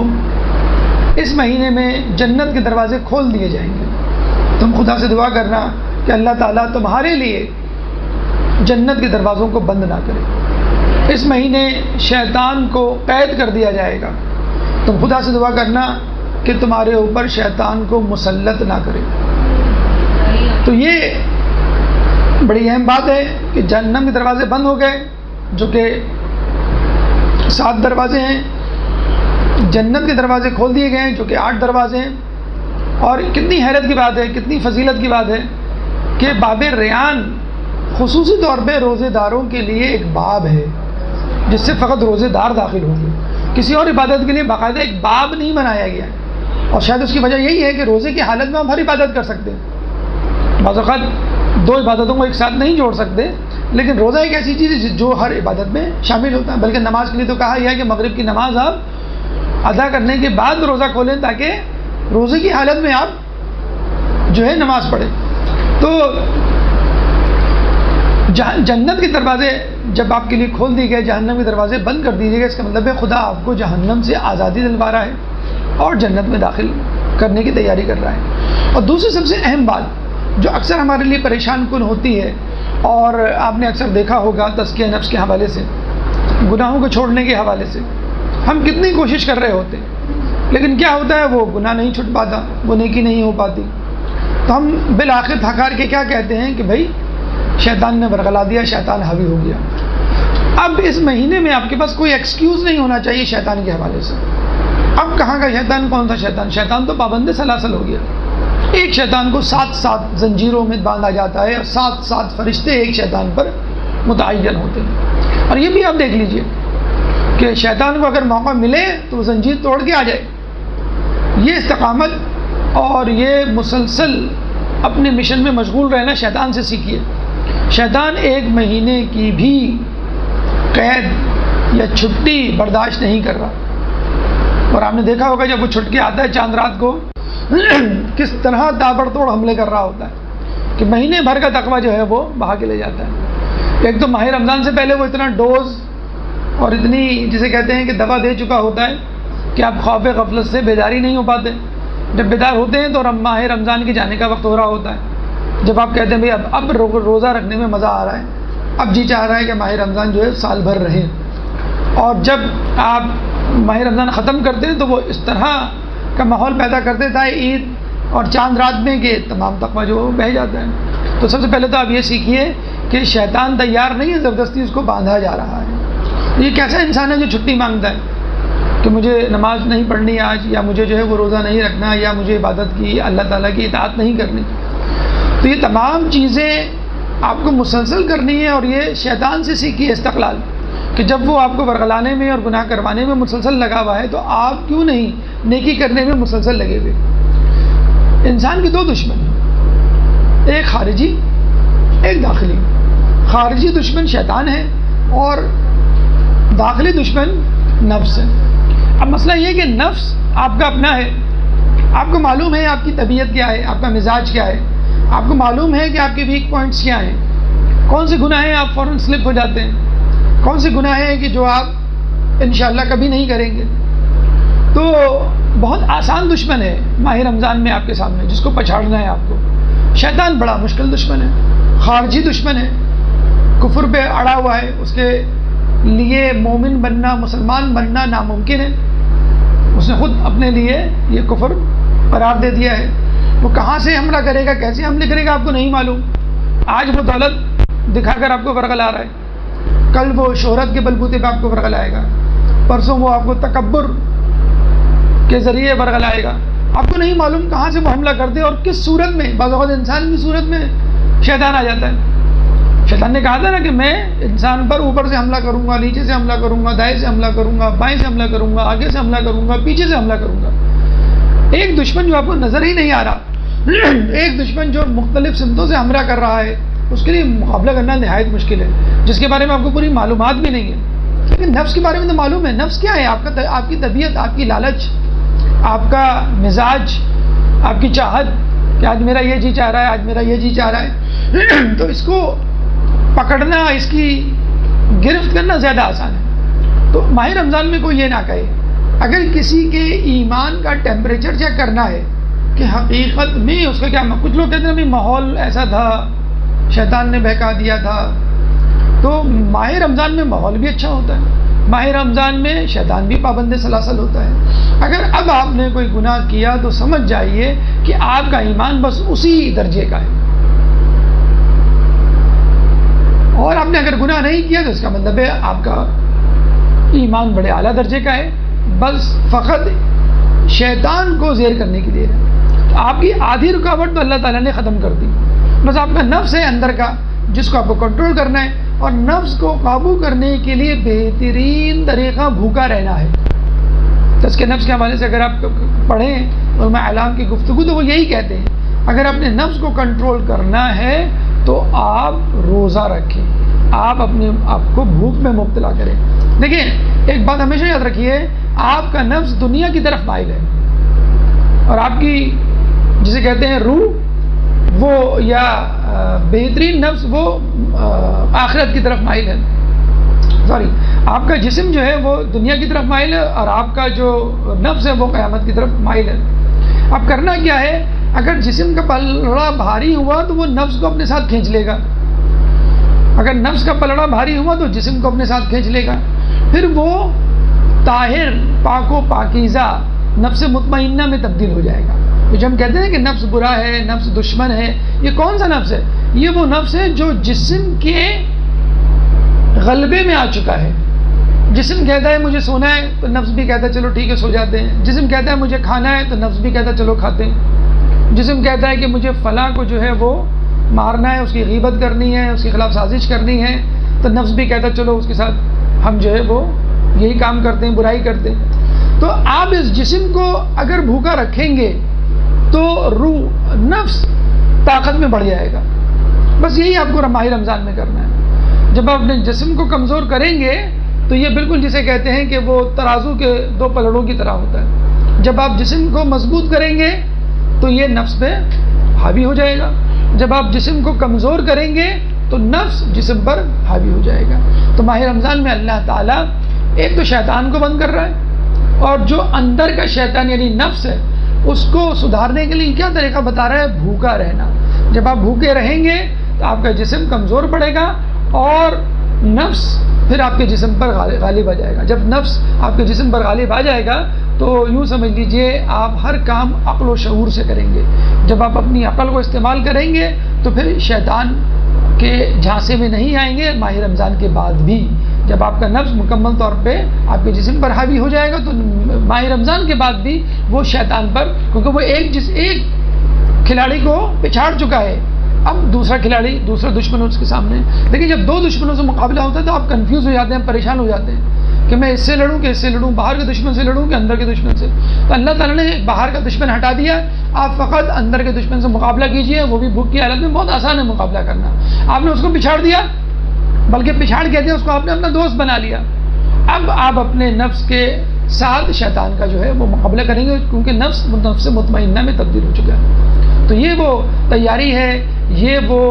اس مہینے میں جنت کے دروازے کھول دیے جائیں گے، تم خدا سے دعا کرنا کہ اللہ تعالیٰ تمہارے لیے جنت کے دروازوں کو بند نہ کرے۔ اس مہینے شیطان کو قید کر دیا جائے گا، تم خدا سے دعا کرنا کہ تمہارے اوپر شیطان کو مسلط نہ کرے۔ تو یہ بڑی اہم بات ہے کہ جہنم کے دروازے بند ہو گئے، جو کہ 7 دروازے ہیں، جنت کے دروازے کھول دیے گئے ہیں جو کہ 8 دروازے ہیں۔ اور کتنی حیرت کی بات ہے، کتنی فضیلت کی بات ہے کہ باب ریان خصوصی طور پہ روزے داروں کے لیے ایک باب ہے جس سے فقط روزے دار داخل ہوں گے، کسی اور عبادت کے لیے باقاعدہ ایک باب نہیں بنایا گیا ہے۔ اور شاید اس کی وجہ یہی ہے کہ روزے کی حالت میں ہم ہر عبادت کر سکتے ہیں، بعض اوقات 2 عبادتوں کو ایک ساتھ نہیں جوڑ سکتے، لیکن روزہ ایک ایسی چیز ہے جو ہر عبادت میں شامل ہوتا ہے۔ بلکہ نماز کے لیے تو کہا یہ ہے کہ مغرب کی نماز آپ ادا کرنے کے بعد روزہ کھولیں تاکہ روزے کی حالت میں آپ جو ہے نماز پڑھیں۔ تو جنت کے دروازے جب آپ کے لیے کھول دیے گئے، جہنم کے دروازے بند کر دیجیے گا، اس کا مطلب ہے خدا آپ کو جہنم سے آزادی دلوا رہا ہے اور جنت میں داخل کرنے کی تیاری کر رہا ہے۔ اور دوسری سب سے اہم بات جو اکثر ہمارے لیے پریشان کن ہوتی ہے، اور آپ نے اکثر دیکھا ہوگا تزکیہ نفس کے حوالے سے، گناہوں کو چھوڑنے کے حوالے سے ہم کتنی کوشش کر رہے ہوتے ہیں، لیکن کیا ہوتا ہے وہ گناہ نہیں چھٹ پاتا، وہ نیکی نہیں ہو پاتی۔ تو ہم بالآخر تھکار کے کیا کہتے ہیں کہ بھائی شیطان نے برگلا دیا، شیطان حاوی ہو گیا۔ اب اس مہینے میں آپ کے پاس کوئی ایکسکیوز نہیں ہونا چاہیے شیطان کے حوالے سے۔ اب کہاں کا شیطان، کون سا شیطان؟ شیطان تو پابند سلاسل ہو گیا۔ ایک شیطان کو 7 زنجیروں میں باندھا جاتا ہے اور 7 فرشتے ایک شیطان پر متعین ہوتے ہیں۔ اور یہ بھی آپ دیکھ لیجئے کہ شیطان کو اگر موقع ملے تو وہ زنجیر توڑ کے آ جائے۔ یہ استقامت اور یہ مسلسل اپنے مشن میں مشغول رہنا شیطان سے سیکھیے۔ شیطان 1 مہینے کی بھی قید یا چھٹی برداشت نہیں کر رہا، اور آپ نے دیکھا ہوگا جب وہ چھٹ کے آتا ہے چاند رات کو کس طرح تابڑ توڑ حملے کر رہا ہوتا ہے کہ مہینے بھر کا تقویٰ جو ہے وہ بہا کے لے جاتا ہے۔ ایک تو ماہ رمضان سے پہلے وہ اتنا ڈوز اور اتنی جسے کہتے ہیں کہ دوا دے چکا ہوتا ہے کہ آپ خوف غفلت سے بیداری نہیں ہو پاتے۔ جب بیدار ہوتے ہیں تو ماہ رمضان کے جانے کا وقت ہو رہا ہوتا ہے، جب آپ کہتے ہیں بھائی اب روزہ رکھنے میں مزہ آ رہا ہے، اب جی چاہ رہا ہے کہ ماہ رمضان جو ہے سال بھر رہے۔ اور جب آپ ماہ رمضان ختم کرتے ہیں تو وہ اس طرح کا ماحول پیدا کرتے تھا عید اور چاند رات میں کہ تمام تقویٰ جو بہہ جاتا ہے۔ تو سب سے پہلے تو آپ یہ سیکھیے کہ شیطان تیار نہیں ہے، زبردستی اس کو باندھا جا رہا ہے۔ یہ کیسا انسان ہے جو چھٹی مانگتا ہے کہ مجھے نماز نہیں پڑھنی آج، یا مجھے جو ہے وہ روزہ نہیں رکھنا، یا مجھے عبادت کی اللہ تعالیٰ کی اطاعت نہیں کرنی۔ تو یہ تمام چیزیں آپ کو مسلسل کرنی ہے، اور یہ شیطان سے سیکھیے استقلال کہ جب وہ آپ کو ورغلانے میں اور گناہ کروانے میں مسلسل لگا ہوا ہے تو آپ کیوں نہیں نیکی کرنے میں مسلسل لگے ہوئے۔ انسان کے 2 دشمن ہیں، ایک خارجی ایک داخلی. خارجی دشمن شیطان ہے اور داخلی دشمن نفس ہے. اب مسئلہ یہ ہے کہ نفس آپ کا اپنا ہے، آپ کو معلوم ہے آپ کی طبیعت کیا ہے، آپ کا مزاج کیا ہے، آپ کو معلوم ہے کہ آپ کے ویک پوائنٹس کیا ہیں، کون سے گناہ ہیں آپ فوراً سلپ ہو جاتے ہیں، کون سے گناہ ہیں کہ جو آپ انشاءاللہ کبھی نہیں کریں گے. تو بہت آسان دشمن ہے ماہ رمضان میں آپ کے سامنے جس کو پچھاڑنا ہے آپ کو. شیطان بڑا مشکل دشمن ہے، خارجی دشمن ہے، کفر پہ اڑا ہوا ہے، اس کے لیے مومن بننا، مسلمان بننا ناممکن ہے. اس نے خود اپنے لیے یہ کفر قرار دے دیا ہے. وہ کہاں سے حملہ کرے گا، کیسے حملے کرے گا آپ کو نہیں معلوم. آج وہ دولت دکھا کر آپ کو ورغلا رہا ہے، کل وہ شہرت کے بلبوتے پہ آپ کو ورغلائے گا، پرسوں وہ آپ کو تکبر کے ذریعے ورغلائے گا. آپ کو نہیں معلوم کہاں سے وہ حملہ کرتے اور کس صورت میں. بعض اوقات انسان کی صورت میں شیطان آ جاتا ہے. شیطان نے کہا تھا نا کہ میں انسان پر اوپر سے حملہ کروں گا، نیچے سے حملہ کروں گا، دائیں سے حملہ کروں گا، بائیں سے حملہ کروں گا، آگے سے حملہ کروں گا، پیچھے سے حملہ کروں گا. ایک دشمن جو آپ کو نظر ہی نہیں آ رہا، ایک دشمن جو مختلف سمتوں سے حملہ کر رہا ہے، اس کے لیے مقابلہ کرنا نہایت مشکل ہے، جس کے بارے میں آپ کو پوری معلومات بھی نہیں ہے. لیکن نفس کے بارے میں تو معلوم ہے. نفس کیا ہے؟ آپ کی طبیعت، آپ کی لالچ، آپ کا مزاج، آپ کی چاہت کہ آج میرا یہ جی چاہ رہا ہے، آج میرا یہ جی چاہ رہا ہے. تو اس کو پکڑنا، اس کی گرفت کرنا زیادہ آسان ہے. تو ماہ رمضان میں کوئی یہ نہ کہے، اگر کسی کے ایمان کا ٹیمپریچر چیک کرنا ہے کہ حقیقت میں اس کا کیا. کچھ لوگ کہتے ہیں کہ ماحول ایسا تھا، شیطان نے بہکا دیا تھا. تو ماہ رمضان میں ماحول بھی اچھا ہوتا ہے، ماہ رمضان میں شیطان بھی پابند سلاسل ہوتا ہے. اگر اب آپ نے کوئی گناہ کیا تو سمجھ جائیے کہ آپ کا ایمان بس اسی درجے کا ہے، اور آپ نے اگر گناہ نہیں کیا تو اس کا مطلب ہے آپ کا ایمان بڑے اعلیٰ درجے کا ہے. بس فقط شیطان کو زیر کرنے کی دیر ہے. تو آپ کی آدھی رکاوٹ تو اللہ تعالیٰ نے ختم کر دی. بس آپ کا نفس ہے اندر کا جس کو آپ کو کنٹرول کرنا ہے، اور نفس کو قابو کرنے کے لیے بہترین طریقہ بھوکا رہنا ہے. تزکیہ نفس کے حوالے سے اگر آپ پڑھیں علماء اعلام کی گفتگو تو وہ یہی کہتے ہیں اگر اپنے نفس کو کنٹرول کرنا ہے تو آپ روزہ رکھیں، آپ اپنے آپ کو بھوک میں مبتلا کریں. دیکھیں ایک بات ہمیشہ یاد رکھیے، آپ کا نفس دنیا کی طرف مائل ہے، اور آپ کی جسے کہتے ہیں روح وہ یا بہترین نفس وہ آخرت کی طرف مائل ہے. آپ کا جسم جو ہے وہ دنیا کی طرف مائل ہے، اور آپ کا جو نفس ہے وہ قیامت کی طرف مائل ہے. اب کرنا کیا ہے؟ اگر جسم کا پلڑا بھاری ہوا تو وہ نفس کو اپنے ساتھ کھینچ لے گا، اگر نفس کا پلڑا بھاری ہوا تو جسم کو اپنے ساتھ کھینچ لے گا. پھر وہ طاہر، پاک و پاکیزہ نفس مطمئنہ میں تبدیل ہو جائے گا. جو ہم کہتے ہیں کہ نفس برا ہے، نفس دشمن ہے، یہ کون سا نفس ہے؟ یہ وہ نفس ہے جو جسم کے غلبے میں آ چکا ہے. جسم کہتا ہے مجھے سونا ہے تو نفس بھی کہتا ہے چلو ٹھیک ہے سو جاتے ہیں. جسم کہتا ہے مجھے کھانا ہے تو نفس بھی کہتا ہے چلو کھاتے ہیں. جسم کہتا ہے کہ مجھے فلاں کو جو ہے وہ مارنا ہے، اس کی غیبت کرنی ہے، اس کے خلاف سازش کرنی ہے، تو نفس بھی کہتا ہے چلو اس کے ساتھ ہم جو ہے وہ یہی کام کرتے ہیں، برائی کرتے ہیں. تو آپ اس جسم کو اگر بھوکا رکھیں گے تو روح، نفس طاقت میں بڑھ جائے گا. بس یہی آپ کو ماہ رمضان میں کرنا ہے. جب آپ اپنے جسم کو کمزور کریں گے تو یہ بالکل جسے کہتے ہیں کہ وہ ترازو کے دو پلڑوں کی طرح ہوتا ہے. جب آپ جسم کو مضبوط کریں گے تو یہ نفس پہ حاوی ہو جائے گا، جب آپ جسم کو کمزور کریں گے تو نفس جسم پر حاوی ہو جائے گا. تو ماہ رمضان میں اللہ تعالیٰ ایک تو شیطان کو بند کر رہا ہے، اور جو اندر کا شیطان یعنی نفس ہے اس کو سدھارنے کے لیے کیا طریقہ بتا رہا ہے؟ بھوکا رہنا. جب آپ بھوکے رہیں گے تو آپ کا جسم کمزور پڑے گا اور نفس پھر آپ کے جسم پر غالب آ جائے گا. جب نفس آپ کے جسم پر غالب آ جائے گا تو یوں سمجھ لیجئے آپ ہر کام عقل و شعور سے کریں گے. جب آپ اپنی عقل کو استعمال کریں گے تو پھر شیطان کے جھانسے میں نہیں آئیں گے. ماہ رمضان کے بعد بھی جب آپ کا نفس مکمل طور پہ آپ کے جسم پر حاوی ہو جائے گا تو ماہ رمضان کے بعد بھی وہ شیطان پر، کیونکہ وہ ایک کھلاڑی کو پچھاڑ چکا ہے، اب دوسرا کھلاڑی، دوسرا دشمن اس کے سامنے. لیکن جب دو دشمنوں سے مقابلہ ہوتا ہے تو آپ کنفیوز ہو جاتے ہیں، پریشان ہو جاتے ہیں کہ میں اس سے لڑوں کہ اس سے لڑوں، باہر کے دشمن سے لڑوں کہ اندر کے دشمن سے. تو اللہ تعالیٰ نے باہر کا دشمن ہٹا دیا، آپ فقط اندر کے دشمن سے مقابلہ کیجئے، وہ بھی بھوک کی حالت میں. بہت آسان ہے مقابلہ کرنا. آپ نے اس کو پچھاڑ دیا، بلکہ پچھاڑ کہتے ہیں اس کو آپ نے اپنا دوست بنا لیا. اب آپ اپنے نفس کے ساتھ شیطان کا جو ہے وہ مقابلہ کریں گے، کیونکہ نفس مطمئنہ میں تبدیل ہو چکا ہے. تو یہ وہ تیاری ہے، یہ وہ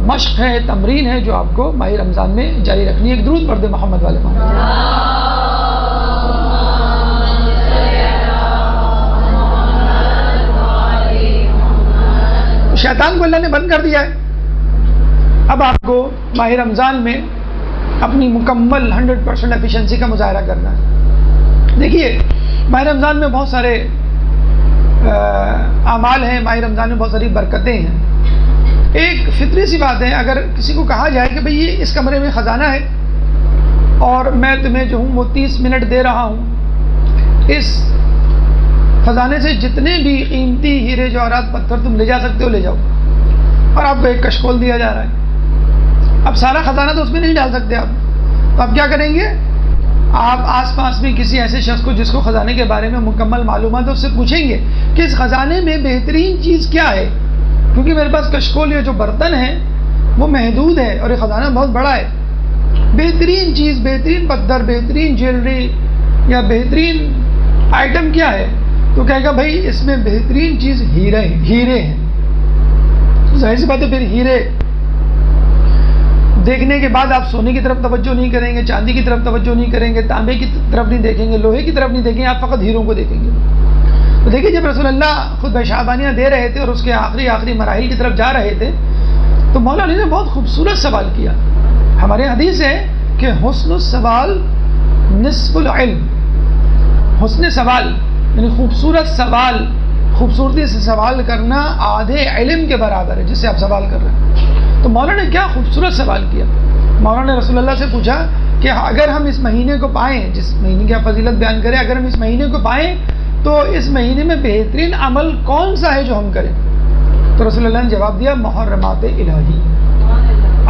مشق ہے، تمرین ہے جو آپ کو ماہ رمضان میں جاری رکھنی ہے. ایک درود پڑھ دے محمد والے محمد. شیطان کو اللہ نے بند کر دیا ہے. اب آپ کو ماہ رمضان میں اپنی مکمل 100% ایفیشنسی کا مظاہرہ کرنا ہے. دیکھیے ماہ رمضان میں بہت سارے اعمال ہیں، ماہ رمضان میں بہت ساری برکتیں ہیں. ایک فطری سی بات ہے، اگر کسی کو کہا جائے کہ بھئی یہ اس کمرے میں خزانہ ہے اور میں تمہیں جو ہوں وہ 30 منٹ دے رہا ہوں، اس خزانے سے جتنے بھی قیمتی ہیرے جواہرات پتھر تم لے جا سکتے ہو لے جاؤ، اور آپ کو ایک کشکول دیا جا رہا ہے. اب سارا خزانہ تو اس میں نہیں ڈال سکتے آپ، تو آپ کیا کریں گے؟ آپ آس پاس میں کسی ایسے شخص کو جس کو خزانے کے بارے میں مکمل معلومات ہے اس سے پوچھیں گے کہ اس خزانے میں بہترین چیز کیا ہے، کیونکہ میرے پاس کشکول یہ جو برتن ہے وہ محدود ہے اور یہ خزانہ بہت بڑا ہے. بہترین چیز، بہترین پتھر، بہترین جیولری یا بہترین آئٹم کیا ہے؟ تو کہے گا بھائی اس میں بہترین چیز ہیرے ہیں. ظاہر سی بات ہے پھر ہیرے دیکھنے کے بعد آپ سونے کی طرف توجہ نہیں کریں گے، چاندی کی طرف توجہ نہیں کریں گے، تانبے کی طرف نہیں دیکھیں گے، لوہے کی طرف نہیں دیکھیں گے، آپ فقط ہیروں کو دیکھیں گے. تو دیکھیے جب رسول اللہ خود شعبانیاں دے رہے تھے اور اس کے آخری مراحل کی طرف جا رہے تھے تو مولا علی نے بہت خوبصورت سوال کیا. ہمارے حدیث ہے کہ حسن السوال نصف العلم. حسن سوال یعنی خوبصورت سوال، خوبصورتی سے سوال کرنا آدھے علم کے برابر ہے جس سے آپ سوال کر رہے ہیں. تو مولا نے کیا خوبصورت سوال کیا. مولا نے رسول اللہ سے پوچھا کہ اگر ہم اس مہینے کو پائیں، جس مہینے کی آپ فضیلت بیان کریں، اگر ہم اس مہینے کو پائیں تو اس مہینے میں بہترین عمل کون سا ہے جو ہم کریں؟ تو رسول اللہ نے جواب دیا محرمات الہی،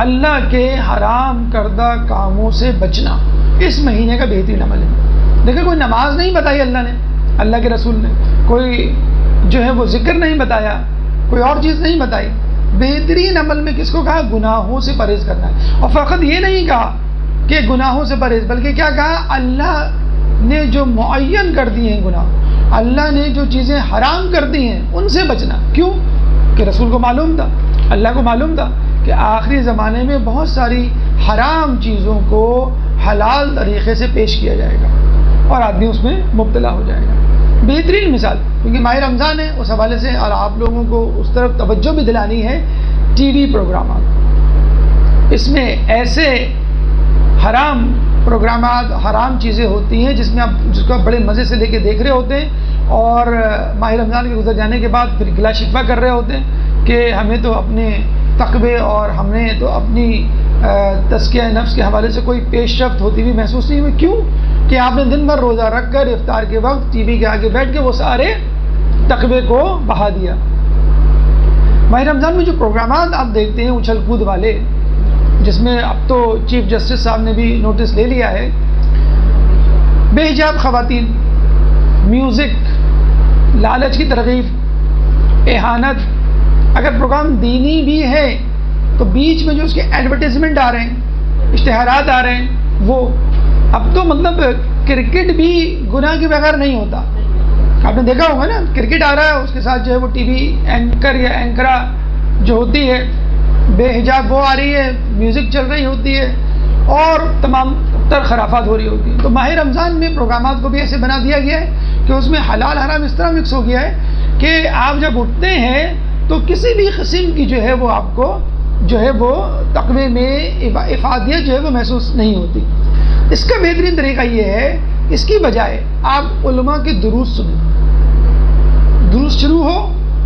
اللہ کے حرام کردہ کاموں سے بچنا اس مہینے کا بہترین عمل ہے. دیکھیں کوئی نماز نہیں بتائی اللہ نے، اللہ کے رسول نے کوئی جو ہے وہ ذکر نہیں بتایا، کوئی اور چیز نہیں بتائی. بہترین عمل میں کس کو کہا؟ گناہوں سے پرہیز کرنا ہے. اور فقط یہ نہیں کہا کہ گناہوں سے پرہیز، بلکہ کیا کہا؟ اللہ نے جو معین کر دی ہیں گناہ، اللہ نے جو چیزیں حرام کر دی ہیں ان سے بچنا. کیوں؟ کہ رسول کو معلوم تھا، اللہ کو معلوم تھا کہ آخری زمانے میں بہت ساری حرام چیزوں کو حلال طریقے سے پیش کیا جائے گا اور آدمی اس میں مبتلا ہو جائے گا. بہترین مثال، کیونکہ ماہ رمضان ہے اس حوالے سے، اور آپ لوگوں کو اس طرف توجہ بھی دلانی ہے. ٹی وی پروگرامات، اس میں ایسے حرام پروگرامات، حرام چیزیں ہوتی ہیں جس میں آپ جس کو آپ بڑے مزے سے لے کے دیکھ رہے ہوتے ہیں، اور ماہ رمضان کے گزر جانے کے بعد پھر گلا شکوہ کر رہے ہوتے ہیں کہ ہمیں تو اپنے تقوی اور ہم نے تو اپنی تزکیہ نفس کے حوالے سے کوئی پیش رفت ہوتی ہوئی محسوس نہیں ہوئی. کیوں؟ کہ آپ نے دن بھر روزہ رکھ کر افطار کے وقت ٹی وی کے آگے بیٹھ کے وہ سارے تقوی کو بہا دیا. ماہ رمضان میں جو پروگرامات آپ دیکھتے ہیں اچھل کود والے، جس میں اب تو چیف جسٹس صاحب نے بھی نوٹس لے لیا ہے، بے حجاب خواتین، میوزک، لالچ کی ترغیب، احانت. اگر پروگرام دینی بھی ہے تو بیچ میں جو اس کے ایڈورٹیزمنٹ آ رہے ہیں، اشتہارات آ رہے ہیں، وہ اب تو مطلب کرکٹ بھی گناہ کے بغیر نہیں ہوتا. آپ نے دیکھا ہوگا نا، کرکٹ آ رہا ہے اس کے ساتھ جو ہے وہ ٹی وی اینکر یا اینکرا جو ہوتی ہے بے حجاب وہ آ رہی ہے، میوزک چل رہی ہوتی ہے اور تمام تر خرافات ہو رہی ہوتی ہیں. تو ماہ رمضان میں پروگرامات کو بھی ایسے بنا دیا گیا ہے کہ اس میں حلال حرام اس طرح مکس ہو گیا ہے کہ آپ جب اٹھتے ہیں تو کسی بھی قسم کی جو ہے وہ آپ کو جو ہے وہ تقوی میں افادیت جو ہے وہ محسوس نہیں ہوتی. اس کا بہترین طریقہ یہ ہے، اس کی بجائے آپ علماء کے دروس سنیں. دروس شروع ہو،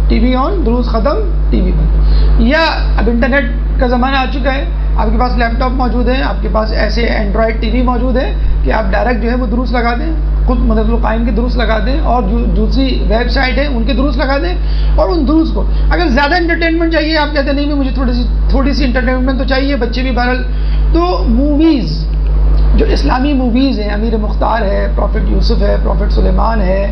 ٹی وی آن، دروس ختم، ٹی وی بند. یا اب انٹرنیٹ کا زمانہ آ چکا ہے، آپ کے پاس لیپ ٹاپ موجود ہے، آپ کے پاس ایسے اینڈرائڈ ٹی وی موجود ہے کہ آپ ڈائریکٹ جو ہے وہ دروس لگا دیں، خود مدد القائم کے دروس لگا دیں، اور جو دوسری ویب سائٹ ہے ان کے دروس لگا دیں. اور ان دروس کو اگر زیادہ انٹرٹینمنٹ چاہیے، آپ کہتے ہیں نہیں مجھے تھوڑی سی انٹرٹینمنٹ تو چاہیے، بچے بھی بہرحال، تو موویز جو اسلامی موویز ہیں، امیر مختار ہے، پروفٹ یوسف ہے، پروفٹ سلیمان ہے،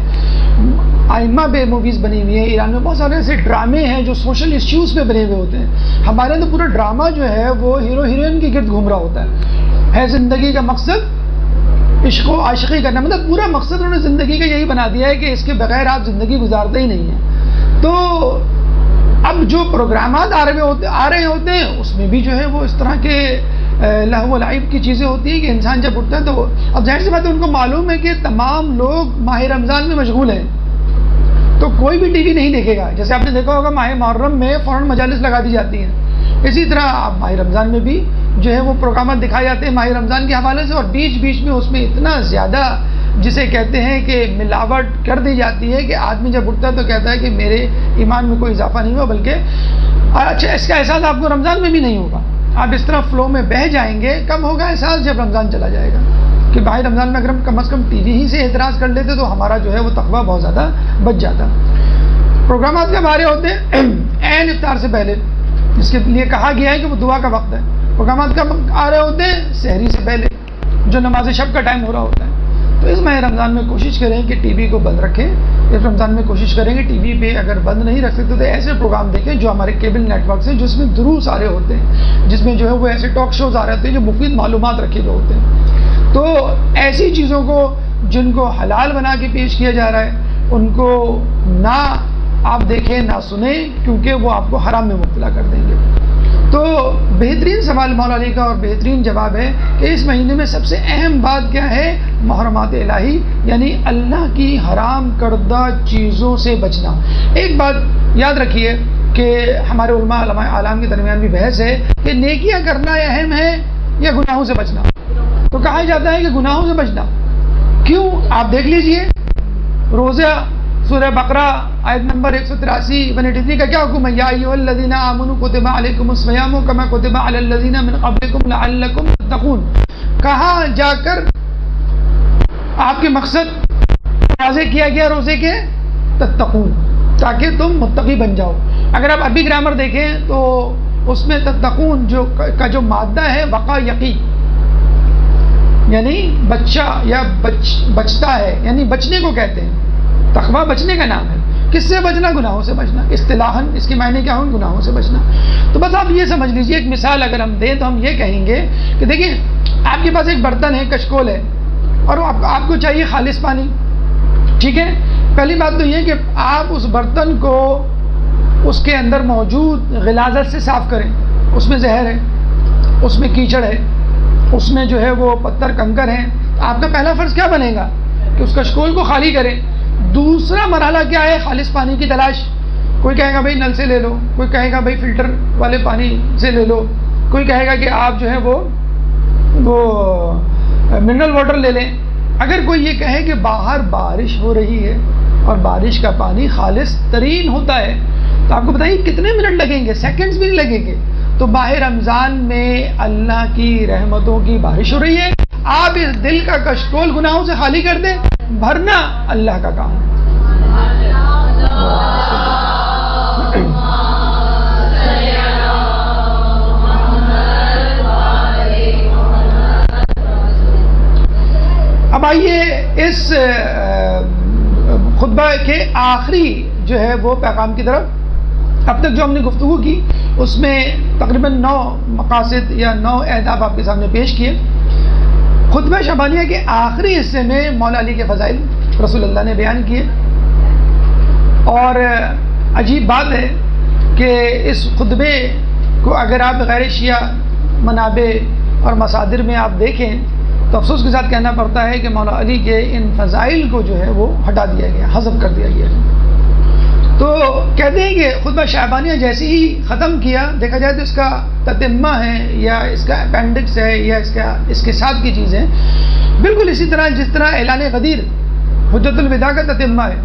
آئمہ بے موویز بنی ہوئی ہیں. ایران میں بہت سارے ایسے ڈرامے ہیں جو سوشل ایشوز پہ بنے ہوئے ہوتے ہیں. ہمارے تو پورا ڈرامہ جو ہے وہ ہیرو ہیروئن کے گرد گھوم رہا ہوتا ہے زندگی کا مقصد عشق و عاشقی کرنا. مطلب پورا مقصد انہوں نے زندگی کا یہی بنا دیا ہے کہ اس کے بغیر آپ زندگی گزارتے ہی نہیں ہیں. تو اب جو پروگرامات آ رہے ہوتے ہیں اس میں بھی جو ہے وہ اس طرح کے لہو و لعب کی چیزیں ہوتی ہیں کہ انسان جب اٹھتا ہے تو اب ظاہر سی بات ہے ان کو معلوم ہے کہ تمام لوگ ماہ رمضان میں مشغول ہیں تو کوئی بھی ٹی وی نہیں دیکھے گا. جیسے آپ نے دیکھا ہوگا ماہ محرم میں فوراً مجالس لگا دی جاتی ہیں، اسی طرح آپ ماہ رمضان میں بھی جو ہے وہ پروگرامات دکھائے جاتے ہیں ماہ رمضان کے حوالے سے. اور بیچ بیچ میں اس میں اتنا زیادہ جسے کہتے ہیں کہ ملاوٹ کر دی جاتی ہے کہ آدمی جب اٹھتا ہے تو کہتا ہے کہ میرے ایمان میں کوئی اضافہ نہیں ہوا، بلکہ اچھا اس کا احساس آپ کو رمضان میں بھی نہیں ہوگا. آپ اس طرح فلو میں بہہ جائیں گے. کب ہوگا احساس؟ جب رمضان چلا جائے گا کہ ماہ رمضان میں اگر ہم کم از کم ٹی وی ہی سے اعتراض کر لیتے تو ہمارا جو ہے وہ تقویٰ بہت زیادہ بچ جاتا. پروگرامات کب آ رہے ہوتے ہیں؟ عین افطار سے پہلے، جس کے لیے کہا گیا ہے کہ وہ دعا کا وقت ہے. پروگرامات کب آ رہے ہوتے ہیں؟ سحری سے پہلے، جو نماز شب کا ٹائم ہو رہا ہوتا ہے. تو اس ماہ رمضان میں کوشش کریں کہ ٹی وی کو بند رکھیں. اس رمضان میں کوشش کریں کہ ٹی وی پہ اگر بند نہیں رکھ سکتے تو ایسے پروگرام دیکھیں جو ہمارے کیبل نیٹ ورکس ہیں، جس میں دروس آ رہے ہوتے ہیں، جس میں جو ہے وہ ایسے ٹاک شوز آ رہے ہوتے ہیں جو مفید معلومات رکھے ہوئے ہوتے ہیں. تو ایسی چیزوں کو جن کو حلال بنا کے پیش کیا جا رہا ہے ان کو نہ آپ دیکھیں نہ سنیں، کیونکہ وہ آپ کو حرام میں مبتلا کر دیں گے. تو بہترین سوال مولا علی کا اور بہترین جواب ہے کہ اس مہینے میں سب سے اہم بات کیا ہے؟ محرمات الہی، یعنی اللہ کی حرام کردہ چیزوں سے بچنا. ایک بات یاد رکھیے کہ ہمارے علماء اعلام کے درمیان بھی بحث ہے کہ نیکیاں کرنا اہم ہے یا گناہوں سے بچنا. تو کہا جاتا ہے کہ گناہوں سے بچنا. کیوں؟ آپ دیکھ لیجئے روزہ سورہ بقرہ آیت نمبر 183 کا کیا حکم ہے؟ یا ایھا الذین آمنوا کتب علیکم الصیام کما کتب علی الذین من قبلکم لعلکم تتقون. کہاں جا کر آپ کے مقصد واضح کیا گیا روزے کے؟ تتقون، تاکہ تم متقی بن جاؤ. اگر آپ عربی گرامر دیکھیں تو اس میں تتقون کا جو مادہ ہے وقع یقی، یعنی بچہ یا بچتا ہے، یعنی بچنے کو کہتے ہیں. تقویٰ بچنے کا نام ہے. کس سے بچنا؟ گناہوں سے بچنا. اصطلاحاً اس کے معنی کیا ہوں؟ گناہوں سے بچنا. تو بس آپ یہ سمجھ لیجئے، ایک مثال اگر ہم دیں تو ہم یہ کہیں گے کہ دیکھیں آپ کے پاس ایک برتن ہے، کشکول ہے، اور آپ کو چاہیے خالص پانی. ٹھیک ہے، پہلی بات تو یہ کہ آپ اس برتن کو اس کے اندر موجود غلاظت سے صاف کریں. اس میں زہر ہے، اس میں کیچڑ ہے، اس میں جو ہے وہ پتھر کنکر ہیں. آپ کا پہلا فرض کیا بنے گا؟ کہ اس کشکول کو خالی کریں. دوسرا مرحلہ کیا ہے؟ خالص پانی کی تلاش. کوئی کہے گا بھائی نل سے لے لو، کوئی کہے گا بھائی فلٹر والے پانی سے لے لو، کوئی کہے گا کہ آپ جو ہے وہ منرل واٹر لے لیں. اگر کوئی یہ کہے کہ باہر بارش ہو رہی ہے اور بارش کا پانی خالص ترین ہوتا ہے تو آپ کو بتائیے کتنے منٹ لگیں گے؟ سیکنڈز بھی نہیں لگیں گے. تو ماہ رمضان میں اللہ کی رحمتوں کی بارش ہو رہی ہے، آپ اس دل کا کشکول گناہوں سے خالی کر دیں، بھرنا اللہ کا کام ہے. اب آئیے اس خطبہ کے آخری جو ہے وہ پیغام کی طرف. اب تک جو ہم نے گفتگو کی اس میں تقریباً 9 مقاصد یا 9 اہداف آپ کے سامنے پیش کیے. خطبہ شعبانیہ کے آخری حصے میں مولا علی کے فضائل رسول اللہ نے بیان کیے. اور عجیب بات ہے کہ اس خطبے کو اگر آپ غیر شیعہ منابع اور مصادر میں آپ دیکھیں تو افسوس کے ساتھ کہنا پڑتا ہے کہ مولا علی کے ان فضائل کو جو ہے وہ ہٹا دیا گیا، حذف کر دیا گیا. تو کہتے ہیں کہ خطبہ شعبانیہ جیسے ہی ختم کیا، دیکھا جائے تو اس کا تتمہ ہے یا اس کا اپینڈکس ہے یا اس کے ساتھ کی چیز ہے، بالکل اسی طرح جس طرح اعلان غدیر حجت الوداع کا تتمہ ہے.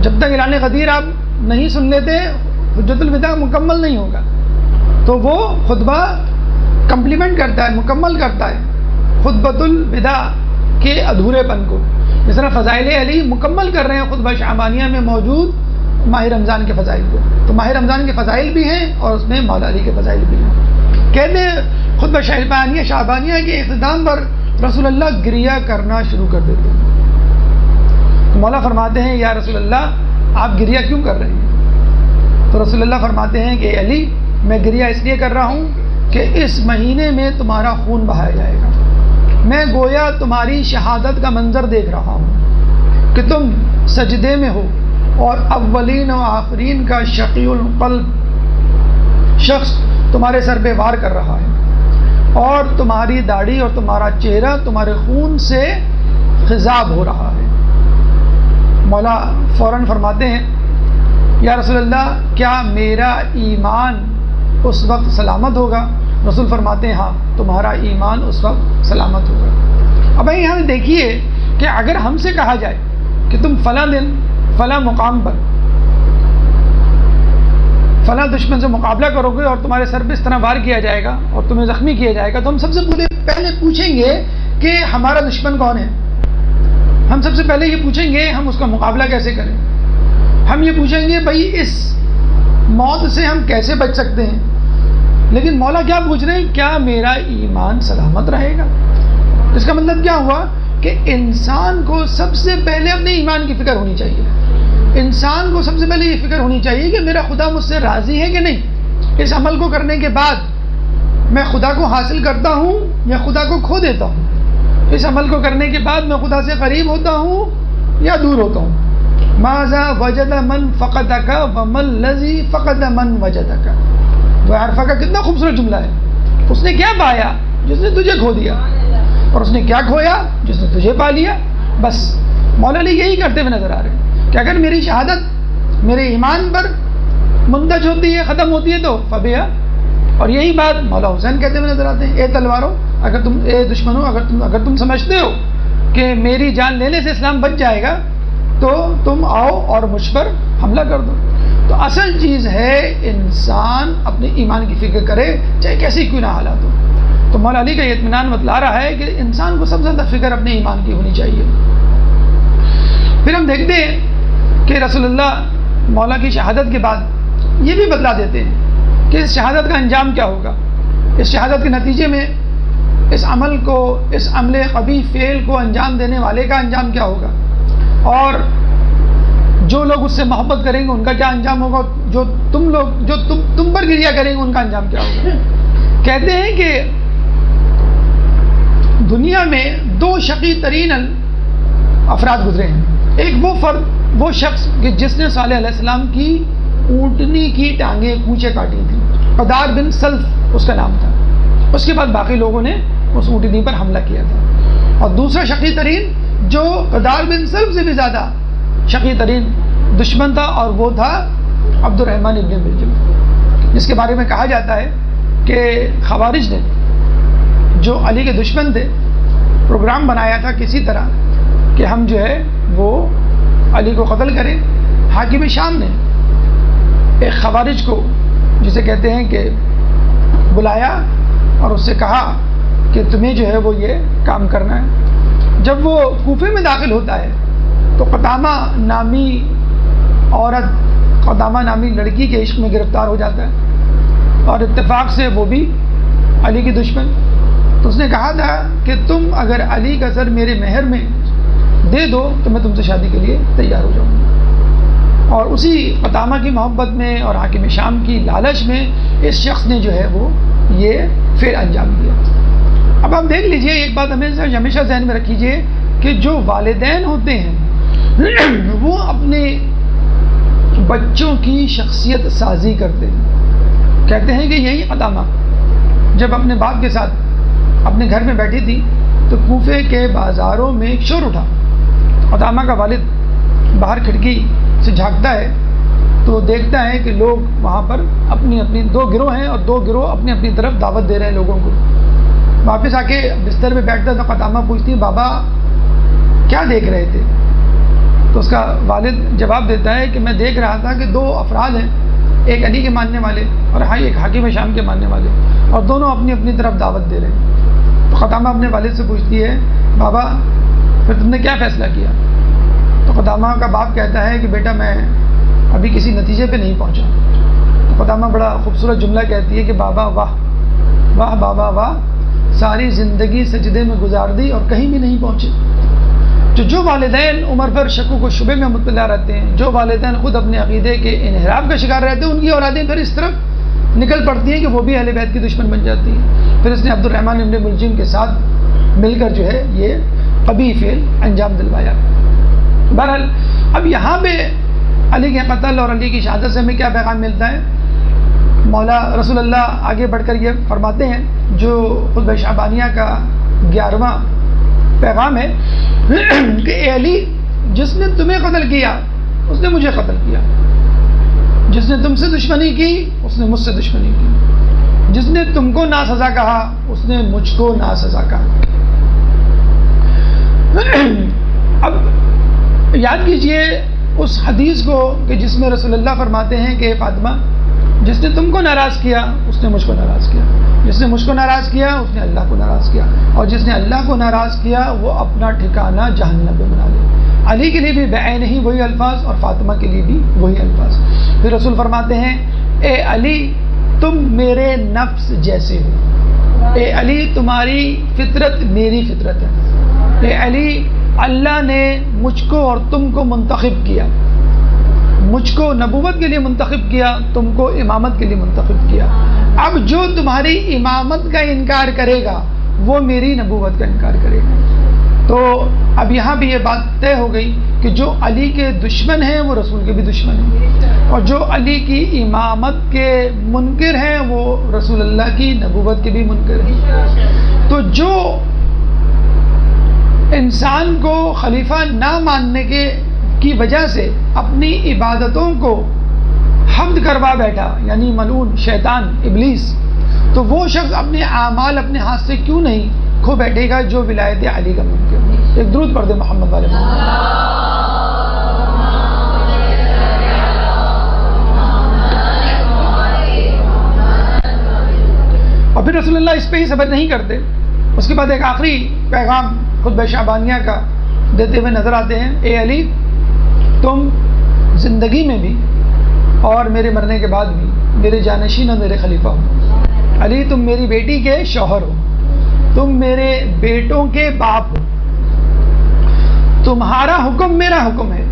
جب تک اعلان غدیر آپ نہیں سن لیتے حجت الوداع مکمل نہیں ہوگا. تو وہ خطبہ کمپلیمنٹ کرتا ہے، مکمل کرتا ہے خطبۃ الوداع کے ادھورے پن کو. جس طرح فضائل علی مکمل کر رہے ہیں خطبہ شعبانیہ میں موجود ماہ رمضان کے فضائل کو. تو ماہ رمضان کے فضائل بھی ہیں اور اس میں مولا علی کے فضائل بھی ہیں. کہتے ہیں خطبہ شعبانیہ کے اختتام پر رسول اللہ گریہ کرنا شروع کر دیتے ہیں. تو مولا فرماتے ہیں یا رسول اللہ آپ گریہ کیوں کر رہے ہیں؟ تو رسول اللہ فرماتے ہیں کہ علی میں گریہ اس لیے کر رہا ہوں کہ اس مہینے میں تمہارا خون بہایا جائے گا. میں گویا تمہاری شہادت کا منظر دیکھ رہا ہوں کہ تم سجدے میں ہو اور اولین و آخرین کا شقی القلب شخص تمہارے سر پہ وار کر رہا ہے اور تمہاری داڑھی اور تمہارا چہرہ تمہارے خون سے خضاب ہو رہا ہے. مولا فوراً فرماتے ہیں یا رسول اللہ کیا میرا ایمان اس وقت سلامت ہوگا؟ رسول فرماتے ہیں ہاں تمہارا ایمان اس وقت سلامت ہوگا. اب یہاں دیکھیے کہ اگر ہم سے کہا جائے کہ تم فلاں دن فلاں مقام پر فلاں دشمن سے مقابلہ کرو گے اور تمہارے سر پہ اس طرح وار کیا جائے گا اور تمہیں زخمی کیا جائے گا، تو ہم سب سے پہلے پوچھیں گے کہ ہمارا دشمن کون ہے. ہم سب سے پہلے یہ پوچھیں گے ہم اس کا مقابلہ کیسے کریں. ہم یہ پوچھیں گے بھائی اس موت سے ہم کیسے بچ سکتے ہیں. لیکن مولا کیا پوچھ رہے ہیں؟ کیا میرا ایمان سلامت رہے گا؟ اس کا مطلب کیا ہوا کہ انسان کو سب سے پہلے اپنے ایمان کی فکر ہونی چاہیے. انسان کو سب سے پہلے یہ فکر ہونی چاہیے کہ میرا خدا مجھ سے راضی ہے کہ نہیں. اس عمل کو کرنے کے بعد میں خدا کو حاصل کرتا ہوں یا خدا کو کھو دیتا ہوں. اس عمل کو کرنے کے بعد میں خدا سے قریب ہوتا ہوں یا دور ہوتا ہوں. ماذا وجد من فقدک وما الذی فقد من وجدک. وہ عرفہ کا کتنا خوبصورت جملہ ہے. اس نے کیا پایا جس نے تجھے کھو دیا، اور اس نے کیا کھویا جس نے تجھے پا لیا. بس مولا علی یہی کرتے ہوئے نظر آ رہے ہیں کہ اگر میری شہادت میرے ایمان پر منتج ہوتی ہے، ختم ہوتی ہے تو فبیا. اور یہی بات مولا حسین کہتے ہوئے نظر آتے ہیں اے تلوارو اگر تم اے دشمنوں اگر تم سمجھتے ہو کہ میری جان لینے سے اسلام بچ جائے گا تو تم آؤ اور مجھ پر حملہ کر دو. تو اصل چیز ہے انسان اپنے ایمان کی فکر کرے چاہے کیسی کیوں نہ حالات ہو. تو مولا علی کا یہ اطمینان بتلا رہا ہے کہ انسان کو سب سے زیادہ فکر اپنے ایمان کی ہونی چاہیے. پھر ہم دیکھتے ہیں کہ رسول اللہ مولا کی شہادت کے بعد یہ بھی بتلا دیتے ہیں کہ اس شہادت کا انجام کیا ہوگا. اس شہادت کے نتیجے میں اس عمل کو، اس عمل قبیح فعل کو انجام دینے والے کا انجام کیا ہوگا، اور جو لوگ اس سے محبت کریں گے ان کا کیا انجام ہوگا، جو تم پر گریہ کریں گے ان کا انجام کیا ہوگا. کہتے ہیں کہ دنیا میں دو شقی ترین افراد گزرے ہیں. ایک وہ شخص کہ جس نے صالح علیہ السلام کی اونٹنی کی ٹانگیں کوچے کاٹی تھی. قدار بن سلف اس کا نام تھا. اس کے بعد باقی لوگوں نے اس اونٹنی پر حملہ کیا تھا. اور دوسرا شقی ترین جو قدار بن سلف سے بھی زیادہ شقی ترین دشمن تھا اور وہ تھا عبد الرحمن ابن ملجم، جس کے بارے میں کہا جاتا ہے کہ خوارج نے جو علی کے دشمن تھے پروگرام بنایا تھا کسی طرح کہ ہم جو ہے وہ علی کو قتل کریں. حاکم شام نے ایک خوارج کو جسے کہتے ہیں کہ بلایا اور اس سے کہا کہ تمہیں جو ہے وہ یہ کام کرنا ہے. جب وہ کوفے میں داخل ہوتا ہے تو قدامہ نامی عورت، قدامہ نامی لڑکی کے عشق میں گرفتار ہو جاتا ہے اور اتفاق سے وہ بھی علی کی دشمن. تو اس نے کہا تھا کہ تم اگر علی کا سر میرے مہر میں دے دو تو میں تم سے شادی کے لیے تیار ہو جاؤں گا. اور اسی قدامہ کی محبت میں اور حاکم شام کی لالچ میں اس شخص نے جو ہے وہ یہ فعل انجام دیا. اب آپ دیکھ لیجئے ایک بات ہمیشہ ذہن میں رکھیے کہ جو والدین ہوتے ہیں وہ اپنے بچوں کی شخصیت سازی کرتے ہیں. کہتے ہیں کہ یہی قدامہ جب اپنے باپ کے ساتھ اپنے گھر میں بیٹھی تھی تو کوفے کے بازاروں میں ایک شور اٹھا. قدامہ کا والد باہر کھڑکی سے جھانکتا ہے تو دیکھتا ہے کہ لوگ وہاں پر اپنی دو گروہ ہیں اور دو گروہ اپنی اپنی طرف دعوت دے رہے ہیں لوگوں کو. واپس آ کے بستر پہ بیٹھتا تو قدامہ پوچھتی بابا کیا دیکھ رہے تھے؟ تو اس کا والد جواب دیتا ہے کہ میں دیکھ رہا تھا کہ دو افراد ہیں، ایک علی کے ماننے والے اور ایک حاکم شام کے ماننے والے، اور دونوں اپنی اپنی طرف دعوت دے رہے ہیں. تو قدامہ اپنے والد سے پوچھتی ہے بابا پھر تم نے کیا فیصلہ کیا؟ تو قدامہ کا باپ کہتا ہے کہ بیٹا میں ابھی کسی نتیجے پہ نہیں پہنچا. تو قدامہ بڑا خوبصورت جملہ کہتی ہے کہ بابا واہ واہ بابا واہ، ساری زندگی سجدے میں گزار دی اور کہیں بھی نہیں پہنچے. جو والدین عمر پر شکوک و شبے میں مبتلا رہتے ہیں، جو والدین خود اپنے عقیدے کے انحراف کا شکار رہتے ہیں، ان کی اولادیں پھر اس طرف نکل پڑتی ہیں کہ وہ بھی اہل بیت کی دشمن بن جاتی ہیں. پھر اس نے عبد الرحمن ابن ملجم کے ساتھ مل کر جو ہے یہ قبیح فعل انجام دلوایا. بہرحال اب یہاں پہ علی کے قتل اور علی کی شہادت سے ہمیں کیا پیغام ملتا ہے؟ مولا رسول اللہ آگے بڑھ کر یہ فرماتے ہیں، جو خطبہ شعبانیہ کا 11واں پیغام ہے کہ اے علی، جس نے تمہیں قتل کیا اس نے مجھے قتل کیا، جس نے تم سے دشمنی کی اس نے مجھ سے دشمنی کی، جس نے تم کو ناسزا کہا اس نے مجھ کو ناسزا کہا. اب یاد کیجئے اس حدیث کو کہ جس میں رسول اللہ فرماتے ہیں کہ فاطمہ، جس نے تم کو ناراض کیا اس نے مجھ کو ناراض کیا، جس نے مجھ کو ناراض کیا اس نے اللہ کو ناراض کیا، اور جس نے اللہ کو ناراض کیا وہ اپنا ٹھکانہ جہنم میں بنا لے. علی کے لیے بھی بعین ہی وہی الفاظ اور فاطمہ کے لیے بھی وہی الفاظ. پھر رسول فرماتے ہیں، اے علی تم میرے نفس جیسے ہو، اے علی تمہاری فطرت میری فطرت ہے، اے علی اللہ نے مجھ کو اور تم کو منتخب کیا، مجھ کو نبوت کے لیے منتخب کیا، تم کو امامت کے لیے منتخب کیا. اب جو تمہاری امامت کا انکار کرے گا وہ میری نبوت کا انکار کرے گا. تو اب یہاں بھی یہ بات طے ہو گئی کہ جو علی کے دشمن ہیں وہ رسول کے بھی دشمن ہیں، اور جو علی کی امامت کے منکر ہیں وہ رسول اللہ کی نبوت کے بھی منکر ہیں. تو جو انسان کو خلیفہ نہ ماننے کی وجہ سے اپنی عبادتوں کو حمد کروا بیٹھا، یعنی ملعون شیطان ابلیس، تو وہ شخص اپنے اعمال اپنے ہاتھ سے کیوں نہیں کھو بیٹھے گا جو ولایت علی کا منکر ہے. ایک درود پڑھ دے محمد والے محمد. اور پھر رسول اللہ اس پہ ہی صبر نہیں کرتے، اس کے بعد ایک آخری پیغام خطبہ شعبانیہ کا دیتے ہوئے نظر آتے ہیں. اے علی تم زندگی میں بھی اور میرے مرنے کے بعد بھی میرے جانشین اور میرے خلیفہ ہو. علی تم میری بیٹی کے شوہر ہو، تم میرے بیٹوں کے باپ ہو، تمہارا حکم میرا حکم ہے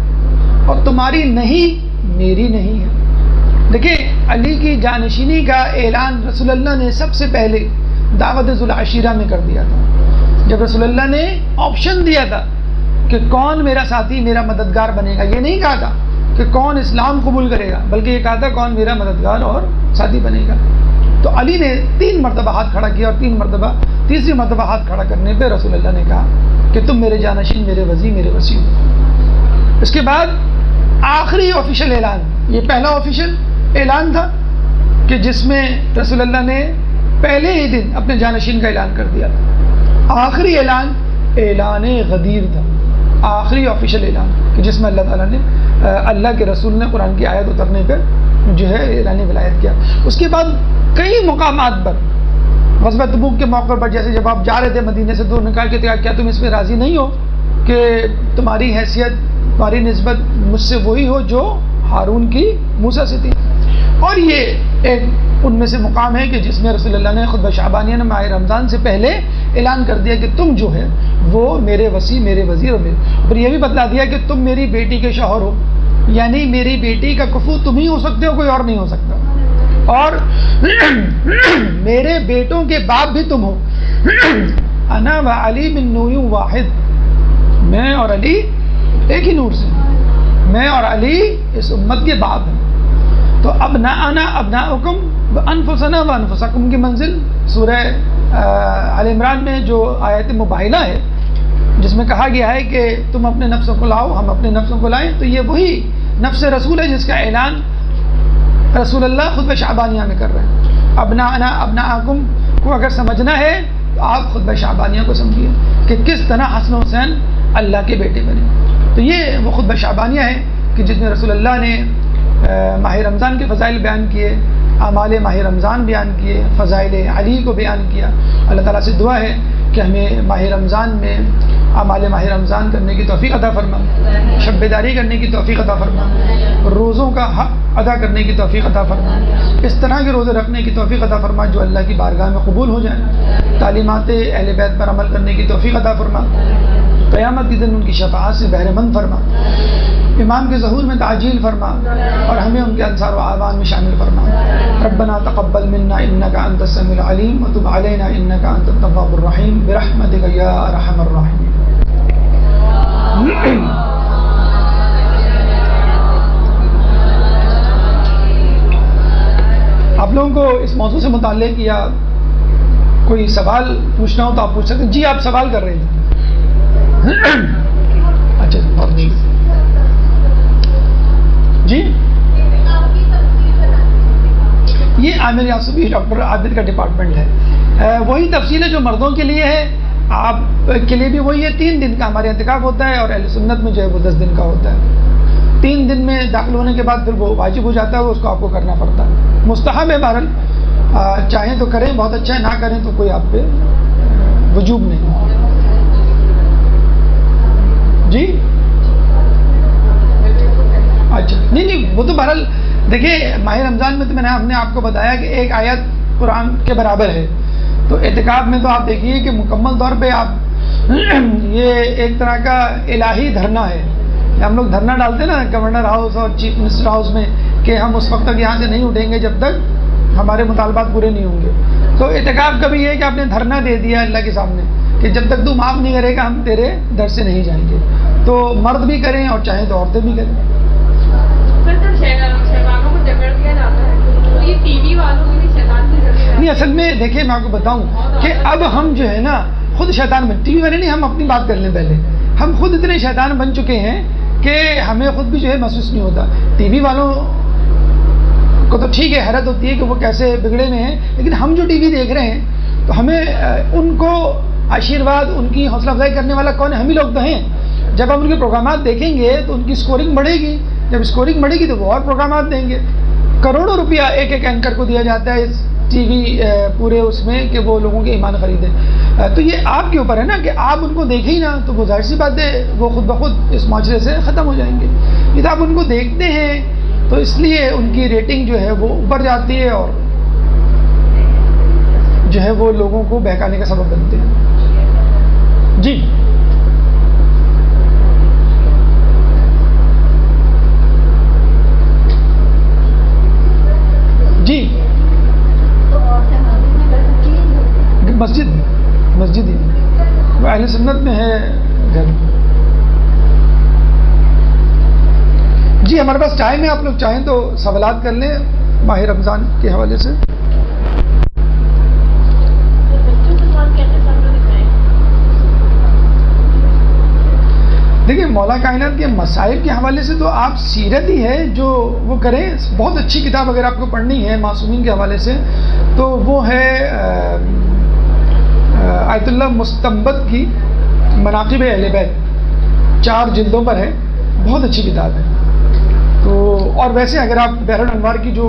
اور تمہاری نہیں میری نہیں ہے. دیکھیں علی کی جانشینی کا اعلان رسول اللہ نے سب سے پہلے دعوت ذو العشیرہ میں کر دیا تھا. جب رسول اللہ نے آپشن دیا تھا کہ کون میرا ساتھی میرا مددگار بنے گا، یہ نہیں کہا تھا کہ کون اسلام قبول کرے گا، بلکہ یہ کہا تھا کون میرا مددگار اور ساتھی بنے گا. تو علی نے 3 مرتبہ ہاتھ کھڑا کیا اور تیسری مرتبہ ہاتھ کھڑا کرنے پہ رسول اللہ نے کہا کہ تم میرے جانشین، میرے وزیر، میرے وسیع ہو. اس کے بعد آخری آفیشل اعلان، یہ پہلا آفیشل اعلان تھا کہ جس میں رسول اللہ نے پہلے ہی دن اپنے جانشین کا اعلان کر دیا تھا. آخری اعلان غدیر تھا، آخری آفیشل اعلان کہ جس میں اللہ تعالیٰ نے اللہ کے رسول نے قرآن کی آیت اترنے پر جو ہے اعلان ولایت کیا. اس کے بعد کئی مقامات پر، غزوہ تبوک کے موقع پر، جیسے جب آپ جا رہے تھے مدینے سے دور، نکال کے کیا تم اس میں راضی نہیں ہو کہ تمہاری حیثیت، تمہاری نسبت مجھ سے وہی ہو جو ہارون کی موسیٰ سے تھی. اور یہ ایک ان میں سے مقام ہے کہ جس میں رسول اللہ نے خطبہ شعبانیہ نے ماہ رمضان سے پہلے اعلان کر دیا کہ تم جو ہے وہ میرے وسیع، میرے وزیر، اور پھر یہ بھی بتلا دیا کہ تم میری بیٹی کے شوہر ہو، یعنی میری بیٹی کا کفو تم ہی ہو سکتے ہو، کوئی اور نہیں ہو سکتا، اور میرے بیٹوں کے باپ بھی تم ہو. انا و علی من نور واحد، میں اور علی ایک ہی نور سے، میں اور علی اس امت کے باپ ہیں. تو ابناءنا ابناؤکم وانفسنا وانفسکم کی منزل سورہ آل عمران میں جو آیت مباہلہ ہے جس میں کہا گیا ہے کہ تم اپنے نفسوں کو لاؤ، ہم اپنے نفسوں کو لائیں، تو یہ وہی نفس رسول ہے جس کا اعلان رسول اللہ خطبہ شعبانیہ میں کر رہے ہیں. ابناءنا ابناءکم کو اگر سمجھنا ہے تو آپ خطبہ شعبانیہ کو سمجھیے کہ کس طرح حسن و حسین اللہ کے بیٹے بنے. تو یہ وہ خطبہ شعبانیہ ہے کہ جس میں رسول اللہ نے ماہ رمضان کے فضائل بیان کیے، اعمال ماہ رمضان بیان کیے، فضائل علی کو بیان کیا. اللہ تعالیٰ سے دعا ہے کہ ہمیں ماہ رمضان میں اعمال ماہ رمضان کرنے کی توفیق عطا فرما، شب بیداری کرنے کی توفیق عطا فرما، روزوں کا حق ادا کرنے کی توفیق عطا فرما، اس طرح کے روزے رکھنے کی توفیق عطا فرما جو اللہ کی بارگاہ میں قبول ہو جائیں، تعلیمات اہل بیت پر عمل کرنے کی توفیق عطا فرما، قیامت کے دن ان کی شفاعت سے بہرے مند فرما، امام کے ظہور میں تعجیل فرما اور ہمیں ان کے انصار و اعوان میں شامل فرما۔ ربنا تقبل منا انک انت السمیع العلیم وتب علینا انک انت التواب الرحیم برحمتک یا ارحم الراحمین۔ آپ لوگوں کو اس موضوع سے متعلق یا کوئی سوال پوچھنا ہو تو آپ پوچھ سکتے ہیں۔ جی آپ سوال کر رہے ہیں؟ اچھا بہت اچھا جی، یہ عامر یاسوبی ڈاکٹر عابد کا ڈپارٹمنٹ ہے، وہی تفصیل ہے جو مردوں کے لیے ہے، آپ کے لیے بھی وہی ہے۔ 3 دن کا ہمارے اعتکاف ہوتا ہے اور اہل سنت میں جو ہے وہ 10 دن کا ہوتا ہے۔ 3 دن میں داخل ہونے کے بعد پھر وہ واجب ہو جاتا ہے، اس کو آپ کو کرنا پڑتا ہے، مستحب ہے بہرحال، چاہیں تو کریں بہت اچھا ہے، نہ کریں تو کوئی آپ پہ وجوب نہیں۔ جی اچھا نہیں وہ تو بہرحال دیکھیے ماہ رمضان میں تو ہم نے آپ کو بتایا کہ ایک آیت قرآن کے برابر ہے، تو اعتکاف میں تو آپ دیکھیے کہ مکمل طور پہ آپ یہ ایک طرح کا الہی دھرنا ہے، ہم لوگ دھرنا ڈالتے ہیں نا گورنر ہاؤس اور چیف منسٹر ہاؤس میں کہ ہم اس وقت تک یہاں سے نہیں اٹھیں گے جب تک ہمارے مطالبات پورے نہیں ہوں گے، تو اعتکاف کا بھی یہ ہے کہ آپ نے دھرنا دے دیا اللہ کے سامنے کہ جب تک تو معاف نہیں کرے گا ہم تیرے در سے نہیں جائیں گے، تو مرد بھی کریں اور چاہیں تو عورتیں بھی کریں۔ نہیں اصل میں دیکھیں میں آپ کو بتاؤں کہ اب ہم جو ہے نا خود شیطان بن، ٹی وی والے نہیں، ہم اپنی بات کر لیں پہلے، ہم خود اتنے شیطان بن چکے ہیں کہ ہمیں خود بھی جو ہے محسوس نہیں ہوتا۔ ٹی وی والوں کو تو ٹھیک ہے حیرت ہوتی ہے کہ وہ کیسے بگڑے میں ہیں، لیکن ہم جو ٹی وی دیکھ رہے ہیں تو ہمیں ان کو آشیرواد ان کی حوصلہ افزائی کرنے والا کون ہے؟ ہم ہی لوگ تو ہیں۔ جب ہم ان کے پروگرامات دیکھیں گے تو ان کی اسکورنگ بڑھے گی، جب اسکورنگ بڑھے گی تو وہ اور پروگرامات دیں گے۔ کروڑوں روپیہ ایک ایک اینکر کو دیا جاتا ہے اس ٹی وی پورے اس میں کہ وہ لوگوں کے ایمان خریدیں، تو یہ آپ کے اوپر ہے نا کہ آپ ان کو دیکھیں ہی نا، تو وہ ظاہر سی بات ہے وہ خود بخود اس معاشرے سے ختم ہو جائیں گے۔ یہ تو آپ ان کو دیکھتے ہیں تو اس لیے ان کی ریٹنگ جو ہے وہ اوپر جاتی ہے اور جو ہے وہ لوگوں کو بہکانے کا سبب بنتے ہیں۔ جی جی مسجد ہی وہ اہل سنت میں ہے گھر۔ جی ہمارے پاس ٹائم ہے، آپ لوگ چاہیں تو سوالات کر لیں ماہ رمضان کے حوالے سے۔ دیکھیے مولا کائنات کے مسائل کے حوالے سے تو آپ سیرت ہی ہے جو وہ کریں، بہت اچھی کتاب اگر آپ کو پڑھنی ہے معصومین کے حوالے سے تو وہ ہے آیت اللہ مستنبط کی مناقب اہل بیت، 4 جلدوں پر ہے، بہت اچھی کتاب ہے۔ تو اور ویسے اگر آپ بحر الانوار کی جو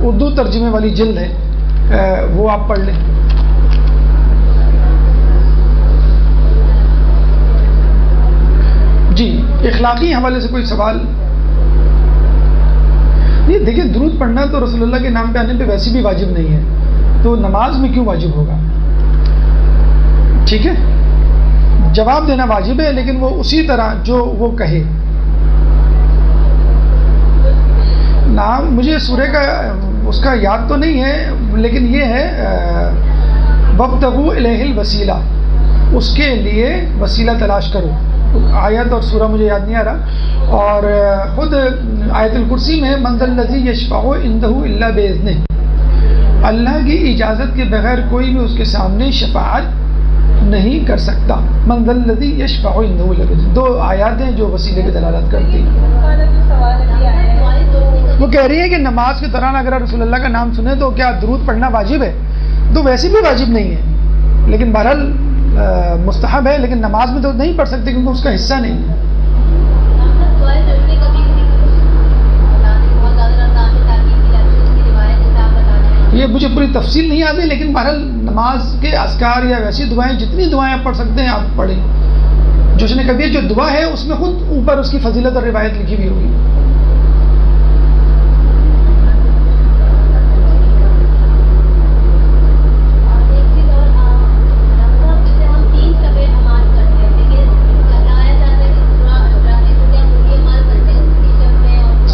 اردو ترجمے والی جلد ہے وہ آپ پڑھ لیں۔ جی اخلاقی حوالے سے کوئی سوال نہیں؟ دیکھیں درود پڑھنا تو رسول اللہ کے نام پہ آنے پہ ویسے بھی واجب نہیں ہے، تو نماز میں کیوں واجب ہوگا؟ ٹھیک ہے جواب دینا واجب ہے لیکن وہ اسی طرح جو وہ کہے۔ نام مجھے سورہ کا اس کا یاد تو نہیں ہے لیکن یہ ہے وابتغوا الیہ الوسیلہ، اس کے لیے وسیلہ تلاش کرو۔ آیت اور سورہ مجھے یاد نہیں آ رہا، اور خود آیت الکرسی میں من ذا الذی یشفع عندہ الا باذنہ، اللہ کی اجازت کے بغیر کوئی بھی اس کے سامنے شفاعت نہیں کر سکتا۔ من ذا الذی یشفع عندہ الا باذنہ، 2 آیات ہیں جو وسیلے کی دلالت کرتی ہیں۔ وہ کہہ رہی ہے کہ نماز کے دوران اگر رسول اللہ کا نام سنیں تو کیا درود پڑھنا واجب ہے؟ تو ویسے بھی واجب نہیں ہے لیکن بہرحال مستحب ہے، لیکن نماز میں تو نہیں پڑھ سکتے کیونکہ اس کا حصہ نہیں ہے۔ یہ مجھے پوری تفصیل نہیں آتی لیکن بہرحال نماز کے اذکار یا ویسی دعائیں جتنی دعائیں آپ پڑھ سکتے ہیں آپ پڑھیں۔ جوشن کبیر جو دعا ہے اس میں خود اوپر اس کی فضیلت اور روایت لکھی ہوئی ہوگی.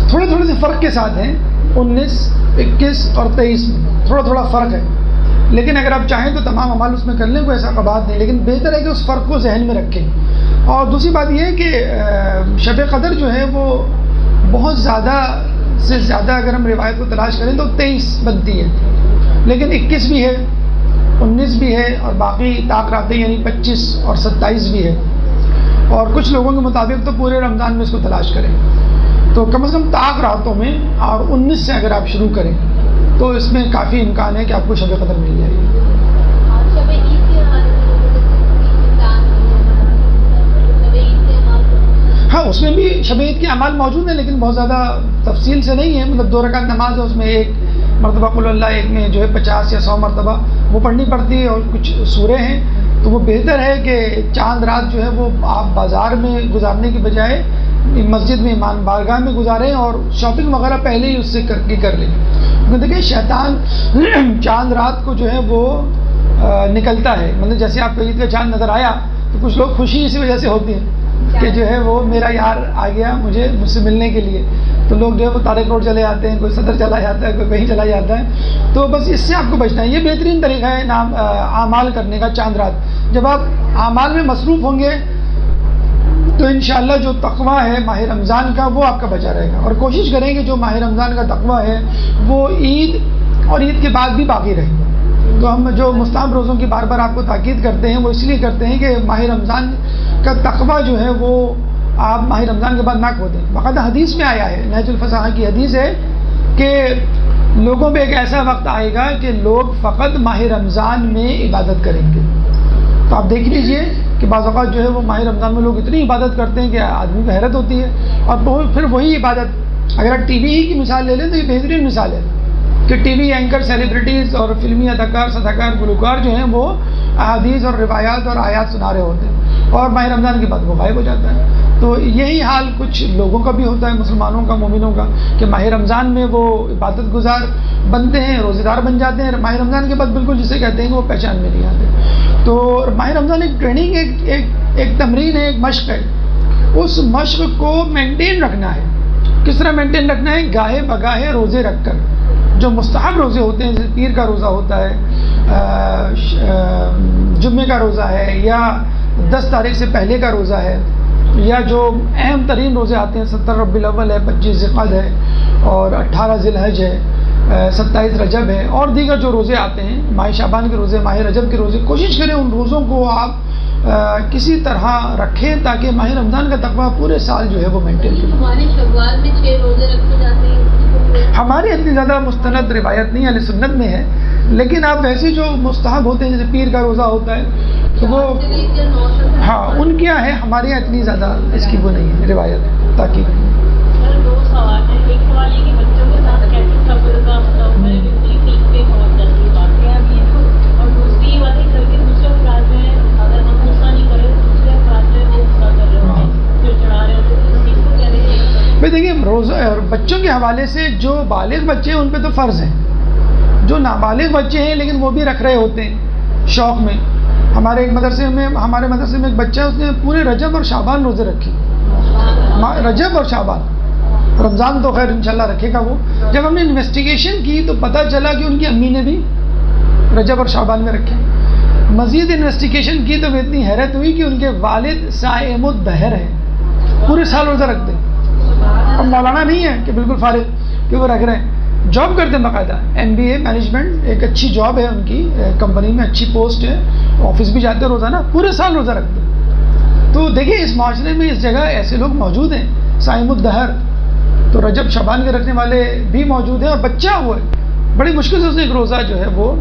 تھوڑے تھوڑے سے فرق کے ساتھ ہیں. 19, 21 اور 23 میں تھوڑا تھوڑا فرق ہے، لیکن اگر آپ چاہیں تو تمام اعمال اس میں کر لیں، کوئی ایسا قباحت نہیں، لیکن بہتر ہے کہ اس فرق کو ذہن میں رکھیں. اور دوسری بات یہ ہے کہ شب قدر جو ہے وہ بہت زیادہ سے زیادہ اگر ہم روایت کو تلاش کریں تو 23 بنتی ہے، لیکن 21 بھی ہے، 19 بھی ہے، اور باقی طاق راتیں یعنی 25 اور 27 بھی ہے. اور کچھ لوگوں کے مطابق تو پورے رمضان میں اس کو تلاش کریں. تو کم از کم طاق راتوں میں اور 19 سے اگر آپ شروع کریں تو اس میں کافی امکان ہے کہ آپ کو شب قدر مل جائے گی. ہاں اس میں بھی شب عید کے اعمال موجود ہیں، لیکن بہت زیادہ تفصیل سے نہیں ہے. مطلب 2 رکعت نماز ہے، اس میں ایک مرتبہ قل اللہ، ایک میں جو ہے 50 یا 100 مرتبہ وہ پڑھنی پڑتی ہے، اور کچھ سورے ہیں. تو وہ بہتر ہے کہ چاند رات جو ہے وہ آپ بازار میں گزارنے کی بجائے مسجد میں ایمان بارگاہ میں گزاریں، اور شاپنگ وغیرہ پہلے ہی اس سے کر لیں. دیکھیں شیطان چاند رات کو جو ہے وہ نکلتا ہے. مطلب جیسے آپ کو عید کا چاند نظر آیا تو کچھ لوگ خوشی اسی وجہ سے ہوتی ہے کہ جو ہے وہ میرا یار آ گیا مجھ سے ملنے کے لیے. تو لوگ جو ہے وہ تارک روڈ چلے جاتے ہیں، کوئی صدر چلا جاتا ہے، کوئی کہیں چلا جاتا ہے. تو بس اس سے آپ کو بچنا ہے. یہ بہترین طریقہ ہے اعمال کرنے کا چاند رات. جب آپ اعمال میں مصروف ہوں گے تو انشاءاللہ جو تقویٰ ہے ماہ رمضان کا وہ آپ کا بچا رہے گا. اور کوشش کریں کہ جو ماہ رمضان کا تقویٰ ہے وہ عید اور عید کے بعد بھی باقی رہے. تو ہم جو مستحب روزوں کی بار بار آپ کو تاکید کرتے ہیں وہ اس لیے کرتے ہیں کہ ماہ رمضان کا تقویٰ جو ہے وہ آپ ماہ رمضان کے بعد نہ کھو دیں. باقاعدہ حدیث میں آیا ہے، نہج الفصاحہ کی حدیث ہے کہ لوگوں پہ ایک ایسا وقت آئے گا کہ لوگ فقط ماہ رمضان میں عبادت کریں گے. تو آپ دیکھ لیجئے کہ بعض اوقات جو ہے وہ ماہ رمضان میں لوگ اتنی عبادت کرتے ہیں کہ آدمی کو حیرت ہوتی ہے. اور پھر وہی عبادت اگر آپ ٹی وی ہی کی مثال لے لیں تو یہ بہترین مثال ہے کہ ٹی وی اینکر سیلیبریٹیز اور فلمی اداکار، صداکار، گلوکار جو ہیں وہ احادیث اور روایات اور آیات سنا رہے ہوتے ہیں، اور ماہ رمضان کے بعد وہ غائب ہو جاتا ہے. تو یہی حال کچھ لوگوں کا بھی ہوتا ہے، مسلمانوں کا، مومنوں کا، کہ ماہ رمضان میں وہ عبادت گزار بنتے ہیں، روزے دار بن جاتے ہیں، ماہ رمضان کے بعد بالکل جسے کہتے ہیں کہ وہ پہچان میں نہیں آتے. تو ماہ رمضان ایک ٹریننگ، ایک تمرین ہے، ایک مشق ہے. اس مشق کو مینٹین رکھنا ہے. کس طرح مینٹین رکھنا ہے؟ گاہے بگاہے روزے رکھ کر. جو مستحب روزے ہوتے ہیں، جیسے پیر کا روزہ ہوتا ہے، جمعے کا روزہ ہے، یا 10 تاریخ سے پہلے کا روزہ ہے، یا جو اہم ترین روزے آتے ہیں، 17 ربیع الاول ہے، 25 ذوالقعدہ ہے، اور 18 ذی الحج ہے، 27 رجب ہے، اور دیگر جو روزے آتے ہیں، ماہ شعبان کے روزے، ماہ رجب کے روزے. کوشش کریں ان روزوں کو آپ کسی طرح رکھیں تاکہ ماہ رمضان کا تقویٰ پورے سال جو ہے وہ مینٹین کریں. ہمارے شوال میں 6 روزے رکھے جاتے ہیں. ہماری اتنی زیادہ مستند روایت نہیں اہل سنت میں ہے، لیکن آپ ویسے جو مستحب ہوتے ہیں جیسے پیر کا روزہ ہوتا ہے تو وہ ہاں ان کیا ہے، ہمارے یہاں اتنی زیادہ اس کی وہ نہیں ہے روایت. تاکہ 2 سوال ہیں. ایک سوال یہ کہ بچوں کے ساتھ کیسے صبر کا مطلب بالکل پیک پہ پہنچ جاتی ہے واقعہ بھی ہے. اور دوسری بات ہے گھر کے دوسرے افراد میں اگر ہم غصہ نہیں کریں تو دوسرے افراد میں وہ غصہ کر رہے ہوتے ہیں جو چڑھا رہے ہوتے ہیں، اس چیز کو کیا دیکھیے. بھائی دیکھیے روزہ اور بچوں کے حوالے سے جو بالغ بچے ہیں ان پہ تو فرض ہے. جو نابالغ بچے ہیں لیکن وہ بھی رکھ رہے ہوتے ہیں شوق میں. ہمارے مدرسے میں ایک بچہ ہے، اس نے پورے رجب اور شعبان روزے رکھی. رجب اور شعبان، رمضان تو خیر انشاءاللہ رکھے گا وہ. جب ہم نے انویسٹیگیشن کی تو پتہ چلا کہ ان کی امی نے بھی رجب اور شعبان میں رکھے. مزید انویسٹیگیشن کی تو میں اتنی حیرت ہوئی کہ ان کے والد صائم الدہر ہیں، پورے سال روزہ رکھتے ہیں. اب مولانا نہیں ہے کہ بالکل فارغ کہ وہ رکھ رہے ہیں، جاب کرتے ہیں باقاعدہ، MBA مینجمنٹ، ایک اچھی جاب ہے ان کی، کمپنی میں اچھی پوسٹ ہے، آفس بھی جاتے ہیں روزانہ، پورے سال روزہ رکھتے ہیں. تو دیکھیں اس معاشرے میں اس جگہ ایسے لوگ موجود ہیں صائم الدہر. تو رجب شعبان کے رکھنے والے بھی موجود ہیں، اور بچہ وہ ہے بڑی مشکل سے اس نے ایک روزہ جو ہے وہ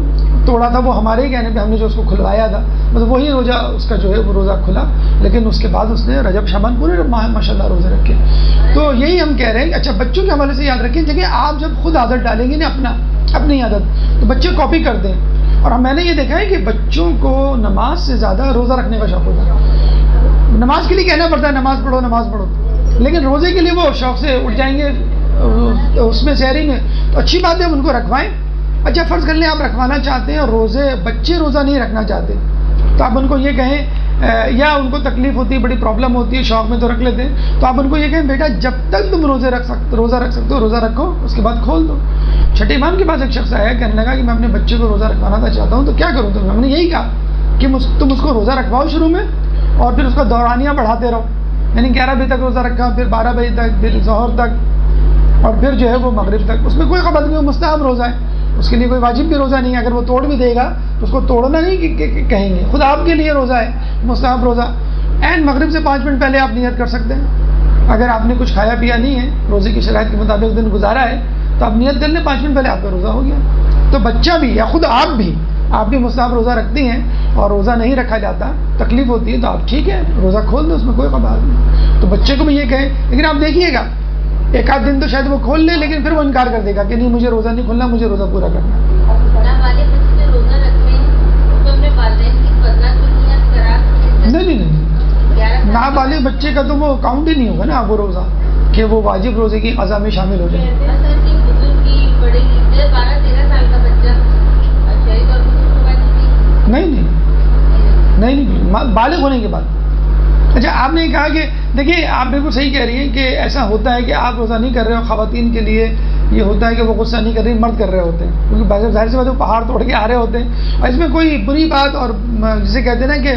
توڑا تھا. وہ ہمارے ہی کہنے پہ ہم نے جو اس کو کھلوایا تھا، مطلب وہی روزہ اس کا جو ہے وہ روزہ کھلا، لیکن اس کے بعد اس نے رجب شعبان پورے ماہ ماشاءاللہ روزے رکھے. تو یہی ہم کہہ رہے ہیں. اچھا بچوں کے حوالے سے یاد رکھیں، جگہ آپ جب خود عادت ڈالیں گے نا اپنی عادت، تو بچے کاپی کر دیں. اور میں نے یہ دیکھا ہے کہ بچوں کو نماز سے زیادہ روزہ رکھنے کا شوق ہوتا ہے. نماز کے لیے کہنا پڑتا ہے نماز پڑھو نماز پڑھو، لیکن روزے کے لیے وہ شوق سے اٹھ جائیں گے اس میں سحری میں، تو اچھی بات ہے ان کو رکھوائیں. اچھا فرض کر لیں آپ رکھوانا چاہتے ہیں اور بچے روزہ نہیں رکھنا چاہتے، تو آپ ان کو یہ کہیں، یا ان کو تکلیف ہوتی ہے، بڑی پرابلم ہوتی ہے، شوق میں تو رکھ لیتے ہیں، تو آپ ان کو یہ کہیں بیٹا جب تک تم روزہ رکھ سکتے ہو روزہ رکھو، اس کے بعد کھول دو. چھٹے امام کے پاس ایک شخص آیا کہنے لگا کہ میں اپنے بچے کو روزہ رکھوانا تھا چاہتا ہوں تو کیا کروں. تو ہم نے یہی کہا کہ تم اس کو روزہ رکھواؤ شروع میں، اور پھر اس کا دورانیہ بڑھاتے رہو، یعنی 11 بجے تک روزہ رکھا، پھر 12 بجے تک، پھر ظہر تک، اور پھر جو ہے وہ مغرب تک. اس میں کوئی خبر نہیں، وہ مستحب روزہ ہے، اس کے لیے کوئی واجب بھی روزہ نہیں ہے. اگر وہ توڑ بھی دے گا تو اس کو توڑنا نہیں کہیں گے، خود آپ کے لیے روزہ ہے، مستحب روزہ. عین مغرب سے 5 منٹ پہلے آپ نیت کر سکتے ہیں. اگر آپ نے کچھ کھایا پیا نہیں ہے، روزے کی شرائط کے مطابق دن گزارا ہے، تو آپ نیت کر لیں، 5 منٹ پہلے آپ کا روزہ ہو گیا. تو بچہ بھی یا خود آپ بھی مستحب روزہ رکھتی ہیں اور روزہ نہیں رکھا جاتا، تکلیف ہوتی ہے، تو آپ ٹھیک ہے روزہ کھول دو، اس میں کوئی خبر نہیں. تو بچے کو بھی یہ کہیں، لیکن آپ دیکھیے گا ایک آدھ دن تو شاید وہ کھول لے، لیکن پھر وہ انکار کر دے گا کہ نہیں مجھے روزہ نہیں کھولنا، مجھے روزہ پورا کرنا. نہیں نابالغ بچے کا تو وہ کاؤنٹ ہی نہیں ہوگا نا وہ روزہ کہ وہ واجب روزے کی قضا میں شامل ہو جائے. نہیں بالغ ہونے کے بعد. اچھا آپ نے کہا کہ دیکھیے آپ بالکل صحیح کہہ رہی ہیں کہ ایسا ہوتا ہے کہ آپ روزہ نہیں کر رہے ہو، خواتین کے لیے یہ ہوتا ہے کہ وہ غصہ نہیں کر رہی، مرد کر رہے ہوتے ہیں، کیونکہ ظاہر سی بات ہے وہ پہاڑ توڑ کے آ رہے ہوتے ہیں، اور اس میں کوئی بری بات اور جسے کہتے ہیں نا کہ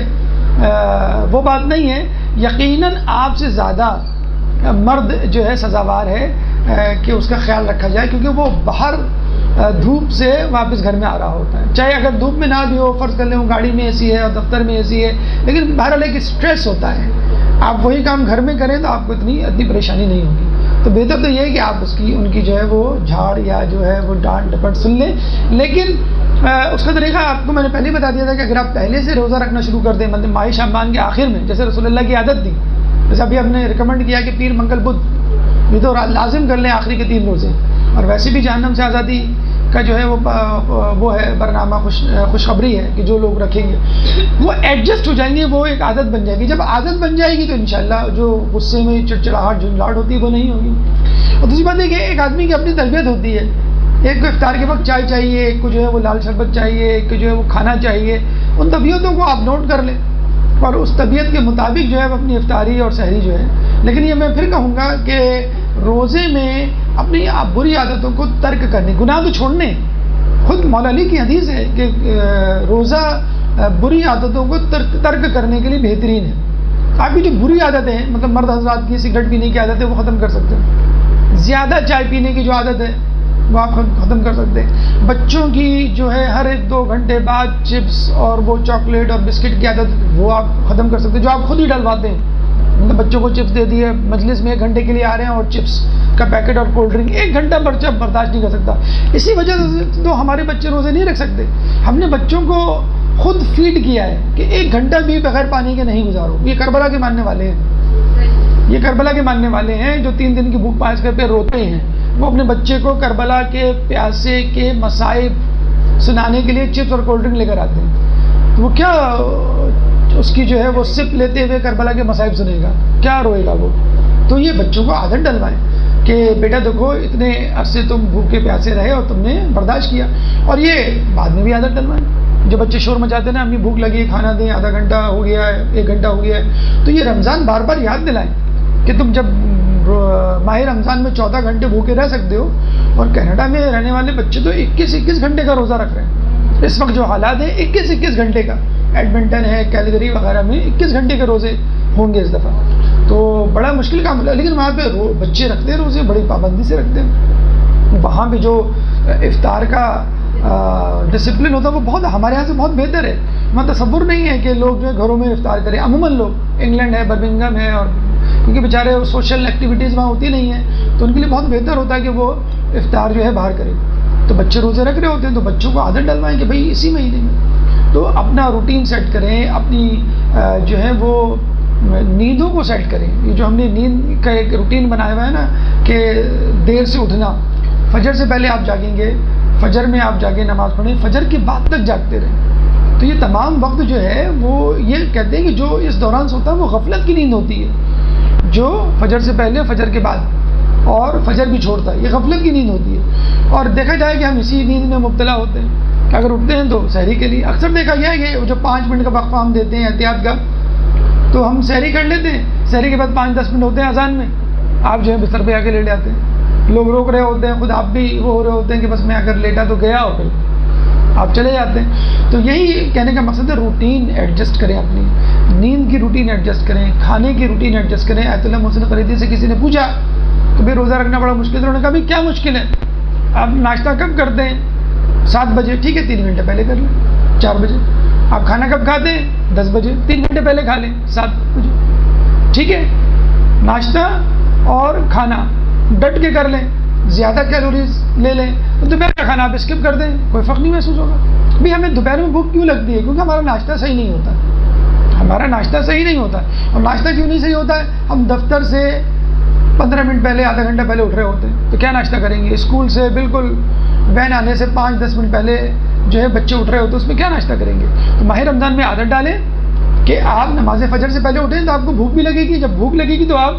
وہ بات نہیں ہے. یقیناً آپ سے زیادہ مرد جو ہے سزاوار ہے کہ اس کا خیال رکھا جائے، کیونکہ وہ باہر دھوپ سے واپس گھر میں آ رہا ہوتا ہے، چاہے اگر دھوپ میں نہ بھی ہو، فرض کر لیں وہ گاڑی میں اے سی ہے اور دفتر میں اے سی ہے، لیکن بہرحال ایک اسٹریس ہوتا ہے. آپ وہی کام گھر میں کریں تو آپ کو اتنی پریشانی نہیں ہوگی. تو بہتر تو یہ ہے کہ آپ ان کی جو ہے وہ جھاڑ یا جو ہے وہ ڈانٹ ڈپٹ سن لیں. لیکن اس کا طریقہ آپ کو میں نے پہلے ہی بتا دیا تھا کہ اگر آپ پہلے سے روزہ رکھنا شروع کر دیں، مطلب ماہ شعبان کے آخر میں، جیسے رسول اللہ کی عادت تھی، جیسے ابھی ہم نے ریکمنڈ کیا کہ پیر منگل بدھ یہ تو لازم کر لیں آخری کے 3 روزے. اور ویسے بھی جہنم سے آزادی کا جو ہے وہ ہے برنامہ، خوشخبری ہے کہ جو لوگ رکھیں گے وہ ایڈجسٹ ہو جائیں گے، وہ ایک عادت بن جائے گی. جب عادت بن جائے گی تو انشاءاللہ جو غصے میں چڑچڑاہٹ جھنجھلاہٹ ہوتی ہے وہ نہیں ہوگی. اور دوسری بات ہے کہ ایک آدمی کی اپنی تربیت ہوتی ہے، ایک کو افطار کے وقت چائے چاہیے، ایک کو جو ہے وہ لال شربت چاہیے، ایک کو جو ہے وہ کھانا چاہیے. ان طبیعتوں کو آپ نوٹ کر لیں اور اس طبیعت کے مطابق جو ہے وہ اپنی افطاری اور سحری جو ہے. لیکن یہ میں پھر کہوں گا کہ روزے میں اپنی بری عادتوں کو ترک کرنے، گناہ تو چھوڑنے. خود مولا علی کی حدیث ہے کہ روزہ بری عادتوں کو ترک کرنے کے لیے بہترین ہے. آپ کی جو بری عادتیں ہیں، مطلب مرد حضرات کی سگریٹ پینے کی عادت ہے وہ ختم کر سکتے ہیں، زیادہ چائے پینے کی جو عادت ہے وہ آپ ختم کر سکتے ہیں. بچوں کی جو ہے ہر 1-2 گھنٹے بعد چپس اور وہ چاکلیٹ اور بسکٹ کی عادت وہ آپ ختم کر سکتے ہیں، جو آپ خود ہی ڈلواتے ہیں. مطلب بچوں کو چپس دے دیے، مجلس میں 1 گھنٹے کے لیے آ رہے ہیں اور چپس کا پیکٹ اور کولڈ ڈرنک 1 گھنٹہ بچہ برداشت نہیں کر سکتا. اسی وجہ سے تو ہمارے بچے روزے نہیں رکھ سکتے. ہم نے بچوں کو خود فیڈ کیا ہے کہ 1 گھنٹہ بھی بغیر پانی کے نہیں گزارو. یہ کربلا کے ماننے والے ہیں، یہ کربلا کے ماننے والے ہیں جو 3 دن کی بھوک پاس کر پہ روتے ہیں. وہ اپنے بچے کو کربلا کے پیاسے کے مصائب سنانے کے لیے چپس اور کولڈ ڈرنک لے کر آتے ہیں. تو وہ کیا اس کی جو ہے وہ سپ لیتے ہوئے کربلا کے مصائب سنے گا، کیا روئے گا وہ. تو یہ بچوں کو عادت ڈلوائیں کہ بیٹا دیکھو اتنے عرصے تم بھوکے پیاسے رہے اور تم نے برداشت کیا، اور یہ بعد میں بھی عادت ڈلوائیں. جو بچے شور مچاتے ہیں نا امی بھوک لگی ہے کھانا دیں، آدھا گھنٹہ ہو گیا ہے 1 گھنٹہ ہو گیا ہے، تو یہ رمضان بار بار یاد دلائیں کہ تم جب ماہ رمضان میں 14 گھنٹے بھوکے رہ سکتے ہو، اور کینیڈا میں رہنے والے بچے تو 21 گھنٹے کا روزہ رکھ رہے ہیں. اس وقت جو حالات ہیں 21 گھنٹے کا، ایڈمنٹن ہے کیلگری وغیرہ میں 21 گھنٹے کے روزے ہوں گے اس دفعہ. تو بڑا مشکل کام ہے، لیکن وہاں پہ بچے رکھتے ہیں روزے، بڑی پابندی سے رکھتے ہیں. وہاں پہ جو افطار کا ڈسپلن ہوتا ہے وہ بہت ہمارے یہاں سے بہت بہتر ہے. وہاں تصور نہیں ہے کہ لوگ جو ہے گھروں میں افطار کریں. عموماً لوگ انگلینڈ ہے، برمنگھم ہے، اور کیونکہ بیچارے سوشل ایکٹیویٹیز وہاں ہوتی نہیں ہیں تو ان کے لیے بہت بہتر ہوتا ہے کہ وہ افطار جو ہے باہر کریں. تو بچے روزے رکھ رہے ہوتے ہیں تو بچوں کو عادت ڈلوائیں کہ بھائی اسی مہینے میں تو اپنا روٹین سیٹ کریں، اپنی جو ہے وہ نیندوں کو سیٹ کریں. یہ جو ہم نے نیند کا ایک روٹین بنایا ہوا ہے نا کہ دیر سے اٹھنا، فجر سے پہلے آپ جاگیں گے، فجر میں آپ جاگیں نماز پڑھیں، فجر کے بعد تک جاگتے رہیں. تو تو یہ تمام وقت جو ہے وہ یہ کہتے ہیں کہ جو اس دوران سوتا ہے وہ غفلت کی نیند ہوتی ہے، جو فجر سے پہلے، فجر کے بعد اور فجر بھی چھوڑتا ہے، یہ غفلت کی نیند ہوتی ہے۔ اور دیکھا جائے کہ ہم اسی نیند میں مبتلا ہوتے ہیں کہ اگر اٹھتے ہیں تو سحری کے لیے اکثر دیکھا گیا ہے کہ جو 5 منٹ کا وقفہ ہم دیتے ہیں احتیاط کا، تو ہم سحری کر لیتے ہیں، سحری کے بعد 5-10 منٹ ہوتے ہیں اذان میں، آپ جو ہے بستر پہ آ کے لیٹ جاتے ہیں، لوگ روک رہے ہوتے ہیں، خود آپ بھی وہ ہو رہے ہوتے ہیں کہ بس میں اگر لیٹا تو گیا، اور پھر آپ چلے جاتے ہیں۔ تو یہی کہنے کا مقصد ہے، روٹین ایڈجسٹ کریں، اپنی نیند کی روٹین ایڈجسٹ کریں، کھانے کی روٹین ایڈجسٹ کریں۔ آیت اللہ محسن قریضی سے کسی نے پوچھا کہ بھائی روزہ رکھنا بڑا مشکل ہے، انہوں نے کہا بھائی کیا مشکل ہے، آپ ناشتہ کب کرتے ہیں؟ 7 بجے، ٹھیک ہے 3 گھنٹے پہلے کر لیں 4 بجے۔ آپ کھانا کب کھاتے ہیں؟ 10 بجے، 3 گھنٹے پہلے کھا لیں 7 بجے، ٹھیک ہے۔ ناشتہ اور کھانا ڈٹ کے کر لیں، زیادہ کیلوریز لے لیں، تو دوپہر کا کھانا آپ اسکپ کر دیں، کوئی فرق نہیں محسوس ہوگا۔ بھی ہمیں دوپہر میں بھوک کیوں لگتی ہے؟ کیونکہ ہمارا ناشتہ صحیح نہیں ہوتا، ہمارا ناشتہ صحیح نہیں ہوتا۔ اور ناشتہ کیوں نہیں صحیح ہوتا ہے؟ ہم دفتر سے 15 منٹ پہلے، آدھا گھنٹہ پہلے اٹھ رہے ہوتے ہیں، تو کیا ناشتہ کریں گے؟ اسکول سے بالکل وین آنے سے 5-10 منٹ پہلے جو ہے بچے اٹھ رہے ہوتے ہیں، اس میں کیا ناشتہ کریں گے؟ تو ماہ رمضان میں عادت ڈالیں کہ آپ نماز فجر سے پہلے اٹھیں تو آپ کو بھوک بھی لگے گی، جب بھوک لگے گی تو آپ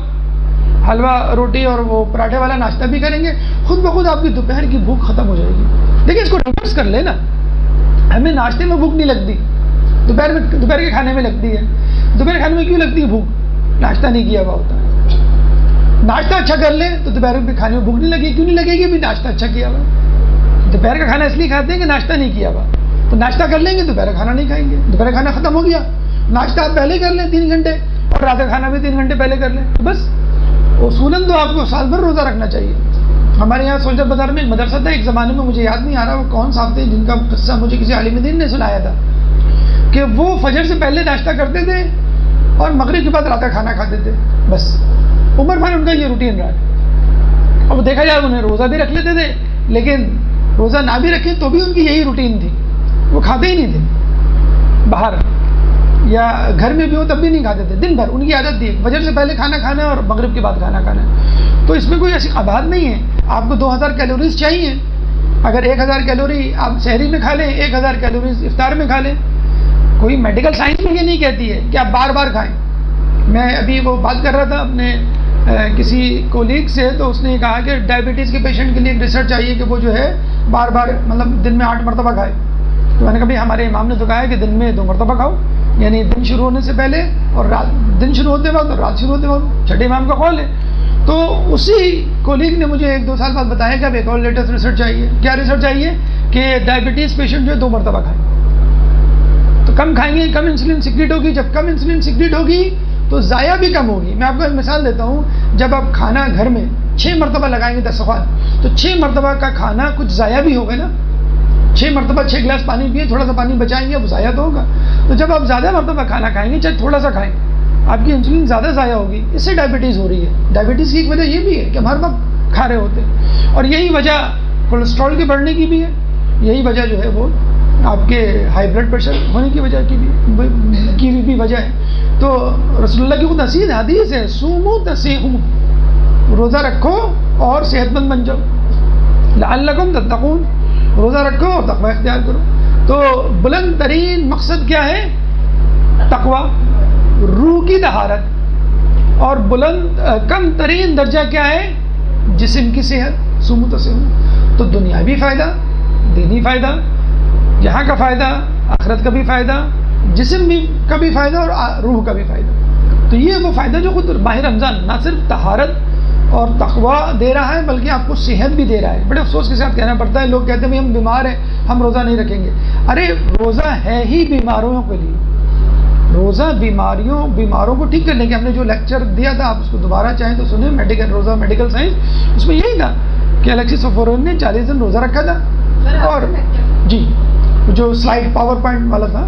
حلوہ روٹی اور وہ پراٹھے والا ناشتہ بھی کریں گے، خود بخود آپ کی دوپہر کی بھوک ختم ہو جائے گی۔ دیکھیں اس کو ریورس کر لیں نا، ہمیں ناشتے میں بھوک نہیں لگتی، دوپہر کے کھانے میں لگتی ہے۔ دوپہر کھانے میں کیوں لگتی ہے بھوک؟ ناشتہ نہیں کیا ہوا ہوتا ہے۔ ناشتہ اچھا کر لیں تو دوپہر کے کھانے میں بھوک نہیں لگے گی۔ کیوں نہیں لگے گی؟ بھی ناشتہ اچھا کیا ہوا۔ دوپہر کا کھانا اس لیے کھاتے ہیں کہ ناشتہ نہیں کیا ہوا، تو ناشتہ کر لیں گے، دوپہر کا کھانا نہیں کھائیں گے، دوپہر کا کھانا ختم ہو گیا۔ ناشتہ آپ پہلے کر لیں 3 گھنٹے، اور رات کا کھانا بھی 3 گھنٹے پہلے کر لیں، تو بس اصولاً تو آپ کو سال بھر روزہ رکھنا چاہیے۔ ہمارے یہاں سولجر بازار میں ایک مدرسہ تھا، ایک زمانے میں، مجھے یاد نہیں آ رہا وہ کون صاحب تھے، جن کا قصہ مجھے کسی عالم دین نے سنایا تھا کہ وہ فجر سے پہلے ناشتہ کرتے تھے اور مغرب کے بعد رات کا کھانا کھاتے تھے، بس عمر بھر ان کا یہ روٹین رہا۔ اب دیکھا جائے انہیں روزہ بھی رکھ لیتے تھے، لیکن روزہ نہ بھی رکھیں تو بھی ان کی یہی روٹین تھی، وہ کھاتے ہی نہیں تھے، باہر یا گھر میں بھی ہو تب بھی نہیں کھاتے تھے، دن بھر ان کی عادت تھی فجر سے پہلے کھانا کھانا اور مغرب کے بعد کھانا کھانا۔ تو اس میں کوئی ایسی قباحت نہیں ہے، آپ کو 2000 کیلوریز چاہیے، اگر 1000 کیلوری آپ سحری میں کھا لیں، 1000 کیلوریز افطار میں کھا لیں، کوئی میڈیکل سائنس میں یہ نہیں کہتی ہے کہ آپ بار بار کھائیں۔ میں ابھی وہ بات کر رہا تھا اپنے کسی کولیگ سے، تو اس نے کہا کہ ڈائبٹیز کے پیشنٹ کے لیے ایک ریسرچ چاہیے کہ وہ جو ہے بار بار مطلب دن میں 8 مرتبہ کھائے۔ تو میں نے کہا بھائی ہمارے امام نے تو کہا ہے کہ دن میں 2 مرتبہ کھاؤ، یعنی دن شروع ہونے سے پہلے اور رات، دن شروع ہوتے وقت اور رات شروع ہوتے وقت، چھٹے امام کا قول ہے۔ تو اسی کولیگ نے مجھے 1-2 سال بعد بتایا کہ اب ایک اور لیٹسٹ ریسرچ چاہیے۔ کیا ریسرچ چاہیے؟ کہ ڈائبٹیز پیشنٹ جو ہے 2 مرتبہ کھائیں، تو کم کھائیں گے کم انسولین سیکریٹ ہوگی، جب کم انسولین سیکریٹ ہوگی تو ضائع بھی کم ہوگی۔ میں آپ کو ایک مثال دیتا ہوں، جب آپ کھانا گھر میں 6 مرتبہ لگائیں گے دسترخوان، تو 6 مرتبہ کا کھانا کچھ ضائع بھی ہوگا نا، 6 مرتبہ 6 گلاس پانی پیے، تھوڑا سا پانی بچائیں گے، وہ ضائع تو ہوگا۔ تو جب آپ زیادہ مرتبہ کھانا کھائیں گے، چاہے تھوڑا سا کھائیں، آپ کی انسولین زیادہ ضائع ہوگی، اس سے ڈائبٹیز ہو رہی ہے۔ ڈائبٹیز کی ایک وجہ یہ بھی ہے کہ ہم ہر وقت کھا رہے ہوتے ہیں، اور یہی وجہ کولیسٹرول کے بڑھنے کی بھی ہے، یہی وجہ جو ہے وہ آپ کے ہائی بلڈ پریشر ہونے کی وجہ کی بھی وجہ ہے۔ تو رسول اللہ کی خود حدیث ہے، سومو تصیحو، روزہ رکھو اور صحت مند بن جاؤ، لعلکم تتقون، روزہ رکھو اور تقوی اختیار کرو۔ تو بلند ترین مقصد کیا ہے؟ تقوی، روح کی طہارت، اور بلند کم ترین درجہ کیا ہے؟ جسم کی صحت، سومو تصیحو۔ تو دنیاوی فائدہ، دینی فائدہ، یہاں کا فائدہ، آخرت کا بھی فائدہ، جسم بھی کا بھی فائدہ اور روح کا بھی فائدہ۔ تو یہ وہ فائدہ جو خود ماہ رمضان نہ صرف طہارت اور تقوی دے رہا ہے، بلکہ آپ کو صحت بھی دے رہا ہے۔ بڑے افسوس کے ساتھ کہنا پڑتا ہے، لوگ کہتے ہیں ہم بیمار ہیں، ہم روزہ نہیں رکھیں گے۔ ارے روزہ ہے ہی بیماروں کے لیے، روزہ بیماروں کو ٹھیک کرنے کے۔ ہم نے جو لیکچر دیا تھا، آپ اس کو دوبارہ چاہیں تو سنیں، روزہ میڈیکل سائنس، اس میں یہی تھا کہ الیکسس سوفورن نے 40 دن روزہ رکھا تھا، اور جی جو سلائڈ پاور پوائنٹ والا تھا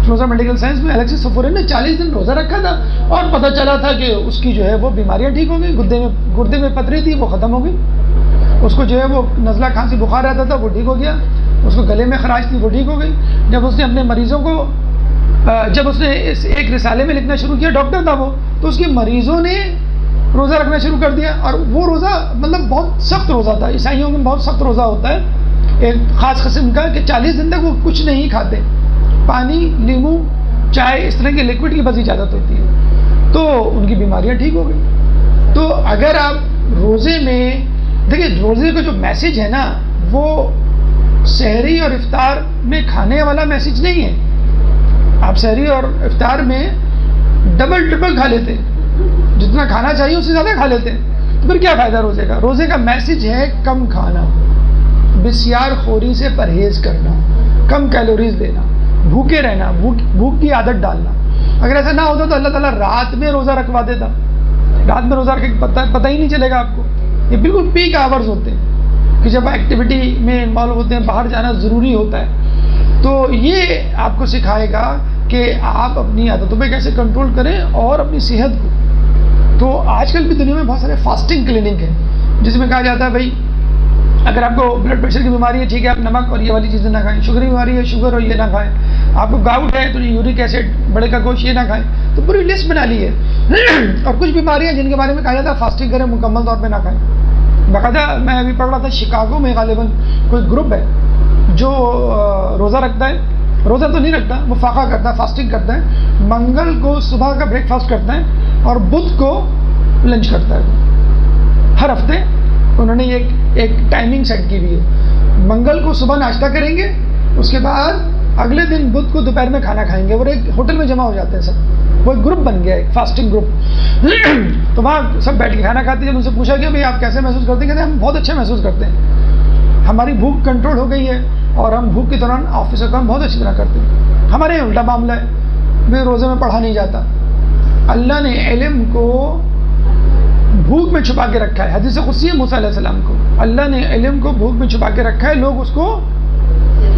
روزہ میڈیکل سائنس میں، الیکسس سوفورن نے 40 دن روزہ رکھا تھا، اور پتہ چلا تھا کہ اس کی جو ہے وہ بیماریاں ٹھیک ہو گئی، گردے میں پتھری تھی وہ ختم ہو گئی، اس کو جو ہے وہ نزلہ کھانسی بخار رہتا تھا وہ ٹھیک ہو گیا، اس کو گلے میں خراش تھی وہ ٹھیک ہو گئی۔ جب اس نے اپنے مریضوں کو جب اس نے ایک رسالے میں لکھنا شروع کیا، ڈاکٹر تھا وہ، تو اس کے مریضوں نے روزہ رکھنا شروع کر دیا، اور وہ روزہ مطلب بہت سخت روزہ تھا، عیسائیوں میں بہت سخت روزہ ہوتا ہے ایک خاص قسم کا، کہ 40 دن تک وہ کچھ نہیں کھاتے، پانی، لیمو، چائے، اس طرح کے لکوڈ کی بس اجازت ہوتی ہے، تو ان کی بیماریاں ٹھیک ہو گئی۔ تو اگر آپ روزے میں دیکھیں، روزے کا جو میسج ہے نا وہ سحری اور افطار میں کھانے والا میسج نہیں ہے۔ آپ سحری اور افطار میں ڈبل ٹرپل کھا لیتے ہیں، جتنا کھانا چاہیے اس سے زیادہ کھا لیتے ہیں، تو پھر کیا فائدہ روزے کا؟ روزے کا میسج ہے کم کھانا، بسیار خوری سے پرہیز کرنا، کم کیلوریز لینا، بھوکے رہنا، بھوک کی عادت ڈالنا۔ اگر ایسا نہ ہوتا تو اللہ تعالیٰ رات میں روزہ رکھوا دیتا، رات میں روزہ رکھ کے پتہ ہی نہیں چلے گا آپ کو۔ یہ بالکل پیک آورز ہوتے ہیں کہ جب ایکٹیویٹی میں انوالو ہوتے ہیں، باہر جانا ضروری ہوتا ہے، تو یہ آپ کو سکھائے گا کہ آپ اپنی عادتوں پہ کیسے کنٹرول کریں اور اپنی صحت کو۔ تو آج کل بھی دنیا میں بہت سارے فاسٹنگ کلینک ہیں جس میں کہا جاتا ہے بھائی اگر آپ کو بلڈ پریشر کی بیماری ہے، ٹھیک ہے، آپ نمک اور یہ والی چیزیں نہ کھائیں، شوگر کی بیماری ہے، شوگر اور یہ نہ کھائیں، آپ کو گاؤٹ ہے تو یورک ایسڈ، بڑے کا گوشت یہ نہ کھائیں، تو پوری لسٹ بنا لی ہے۔ اور کچھ بیماریاں جن کے بارے میں کہا جاتا ہے فاسٹنگ کریں، مکمل طور پہ نہ کھائیں۔ باقاعدہ میں ابھی پڑھ رہا تھا شکاگو میں غالباً کوئی گروپ ہے جو روزہ رکھتا ہے، روزہ تو نہیں رکھتا، وہ فاقہ کرتا ہے، فاسٹنگ کرتا ہے، منگل کو صبح کا بریک فاسٹ کرتا ہے اور بدھ کو لنچ کرتا ہے۔ ہر ہفتے انہوں نے ایک ٹائمنگ سیٹ کی ہوئی ہے، منگل کو صبح ناشتہ کریں گے، اس کے بعد اگلے دن بدھ کو دوپہر میں کھانا کھائیں گے، اور ایک ہوٹل میں جمع ہو جاتے ہیں سب، وہ ایک گروپ بن گیا ہے، ایک فاسٹنگ گروپ۔ تو وہاں سب بیٹھ کے کھانا کھاتے ہیں۔ جب ان سے پوچھا کہ بھائی آپ کیسے محسوس کرتے ہیں؟ کہتے ہیں ہم بہت اچھا محسوس کرتے ہیں، ہماری بھوک کنٹرول ہو گئی ہے اور ہم بھوک کے دوران آفس کا کام بہت اچھی طرح کرتے ہیں۔ ہمارے الٹا معاملہ ہے، بھائی روزے میں پڑھا نہیں جاتا۔ اللہ نے علم کو بھوک میں چھپا کے رکھا ہے، حدیث قدسی ہے موسیٰ علیہ السلام کو، اللہ نے علم کو بھوک میں چھپا کے رکھا ہے، لوگ اس کو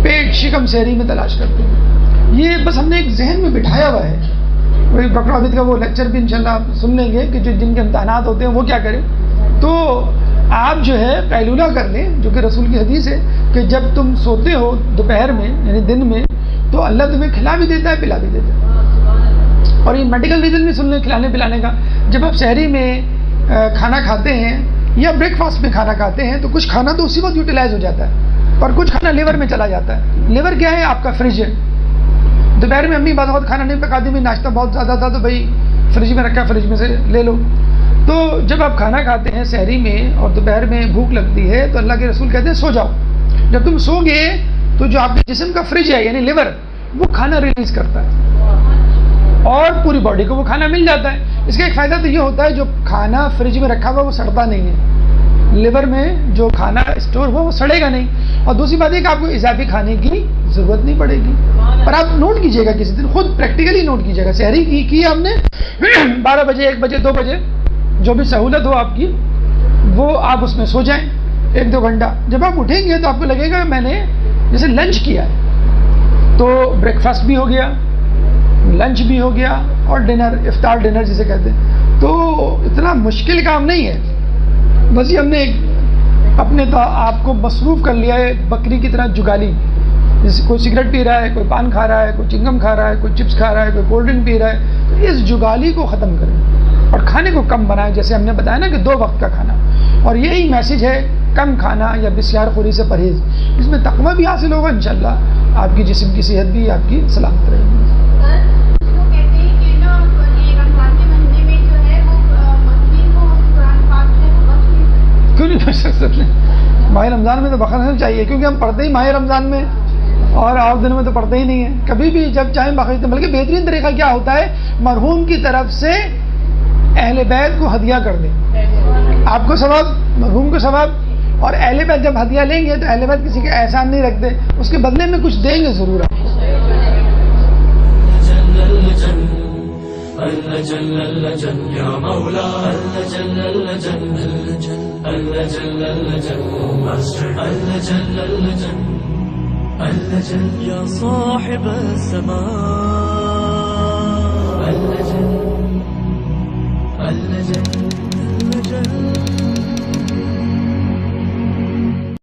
پیٹ شکم سحری میں تلاش کرتے ہیں۔ یہ بس ہم نے ایک ذہن میں بٹھایا ہوا ہے۔ وہی ڈاکٹر عابد کا وہ لیکچر بھی انشاءاللہ آپ سن لیں گے کہ جن کے امتحانات ہوتے ہیں وہ کیا کریں۔ تو آپ جو ہے قیلولہ کر لیں، جو کہ رسول کی حدیث ہے کہ جب تم سوتے ہو دوپہر میں یعنی دن میں تو اللہ تمہیں کھلا بھی دیتا ہے، پلا بھی دیتا ہے۔ اور یہ میڈیکل ریزن بھی سن لیں کھلانے پلانے کا، جب آپ سحری میں کھانا کھاتے ہیں یا بریک فاسٹ میں کھانا کھاتے ہیں تو کچھ کھانا تو اسی وقت یوٹیلائز ہو جاتا ہے اور کچھ کھانا لیور میں چلا جاتا ہے۔ لیور کیا ہے؟ آپ کا فریج ہے۔ دوپہر میں امی بعض وقت کھانا نہیں پکاتی، بھی ناشتہ بہت زیادہ تھا تو بھائی فریج میں رکھا، فریج میں سے لے لو۔ تو جب آپ کھانا کھاتے ہیں سحری میں اور دوپہر میں بھوک لگتی ہے تو اللہ کے رسول کہتے ہیں سو جاؤ۔ جب تم سو گے تو جو آپ کے جسم کا فریج ہے یعنی لیور وہ کھانا ریلیز کرتا ہے اور پوری باڈی کو وہ کھانا مل جاتا ہے۔ اس کا ایک فائدہ تو یہ ہوتا ہے جو کھانا فریج میں رکھا ہوا وہ سڑتا نہیں ہے، لیور میں جو کھانا اسٹور ہوا وہ سڑے گا نہیں، اور دوسری بات یہ کہ آپ کو اضافی کھانے کی ضرورت نہیں پڑے گی۔ اور آپ نوٹ کیجئے گا کسی دن، خود پریکٹیکلی نوٹ کیجئے گا، سحری کی ہم نے 12 بجے 1 بجے 2 بجے جو بھی سہولت ہو آپ کی وہ آپ اس میں سو جائیں 1-2 گھنٹہ۔ جب آپ اٹھیں گے تو آپ کو لگے گا میں نے جیسے لنچ کیا ہے، تو بریک فاسٹ بھی ہو گیا، لنچ بھی ہو گیا اور ڈنر، افطار ڈنر جسے کہتے ہیں، تو اتنا مشکل کام نہیں ہے۔ بس یہ ہم نے اپنے آپ کو مصروف کر لیا ہے بکری کی طرح جگالی، جیسے کوئی سگریٹ پی رہا ہے، کوئی پان کھا رہا ہے، کوئی چنگم کھا رہا ہے، کوئی چپس کھا رہا ہے، کوئی کولڈ ڈرنک پی رہا ہے، تو اس جگالی کو ختم کریں اور کھانے کو کم بنائیں، جیسے ہم نے بتایا نا کہ 2 وقت کا کھانا، اور یہی میسج ہے کم کھانا یا بسیار خوری سے پرہیز۔ اس میں تقویٰ بھی حاصل ہوگا انشاءاللہ، آپ کی جسم کی صحت بھی آپ کی سلامت رہے گی۔ کیوں نہیں پڑھ سکتے؟ ماہ رمضان میں تو بخشنا چاہیے، کیونکہ ہم پڑھتے ہی ماہ رمضان میں اور اور دنوں میں تو پڑھتے ہی نہیں ہیں، کبھی بھی جب چاہیں بخشتے ہیں۔ بلکہ بہترین طریقہ کیا ہوتا ہے، مرحوم کی طرف سے اہل بیت کو ہدیہ کر دیں، آپ کو ثواب، مرحوم کو ثواب، اور اہل بیت جب ہدیہ لیں گے تو اہل بیت کسی کا احسان نہیں رکھتے، اس کے بدلے میں کچھ دیں گے ضرور آپ کو۔ اللہ جل اللہ جل یا مولا اللہ جل اللہ جل اللہ جل اللہ جل اللہ جل اللہ جل اللہ جل یا صاحب السماء اللہ جل اللہ جل اللہ جل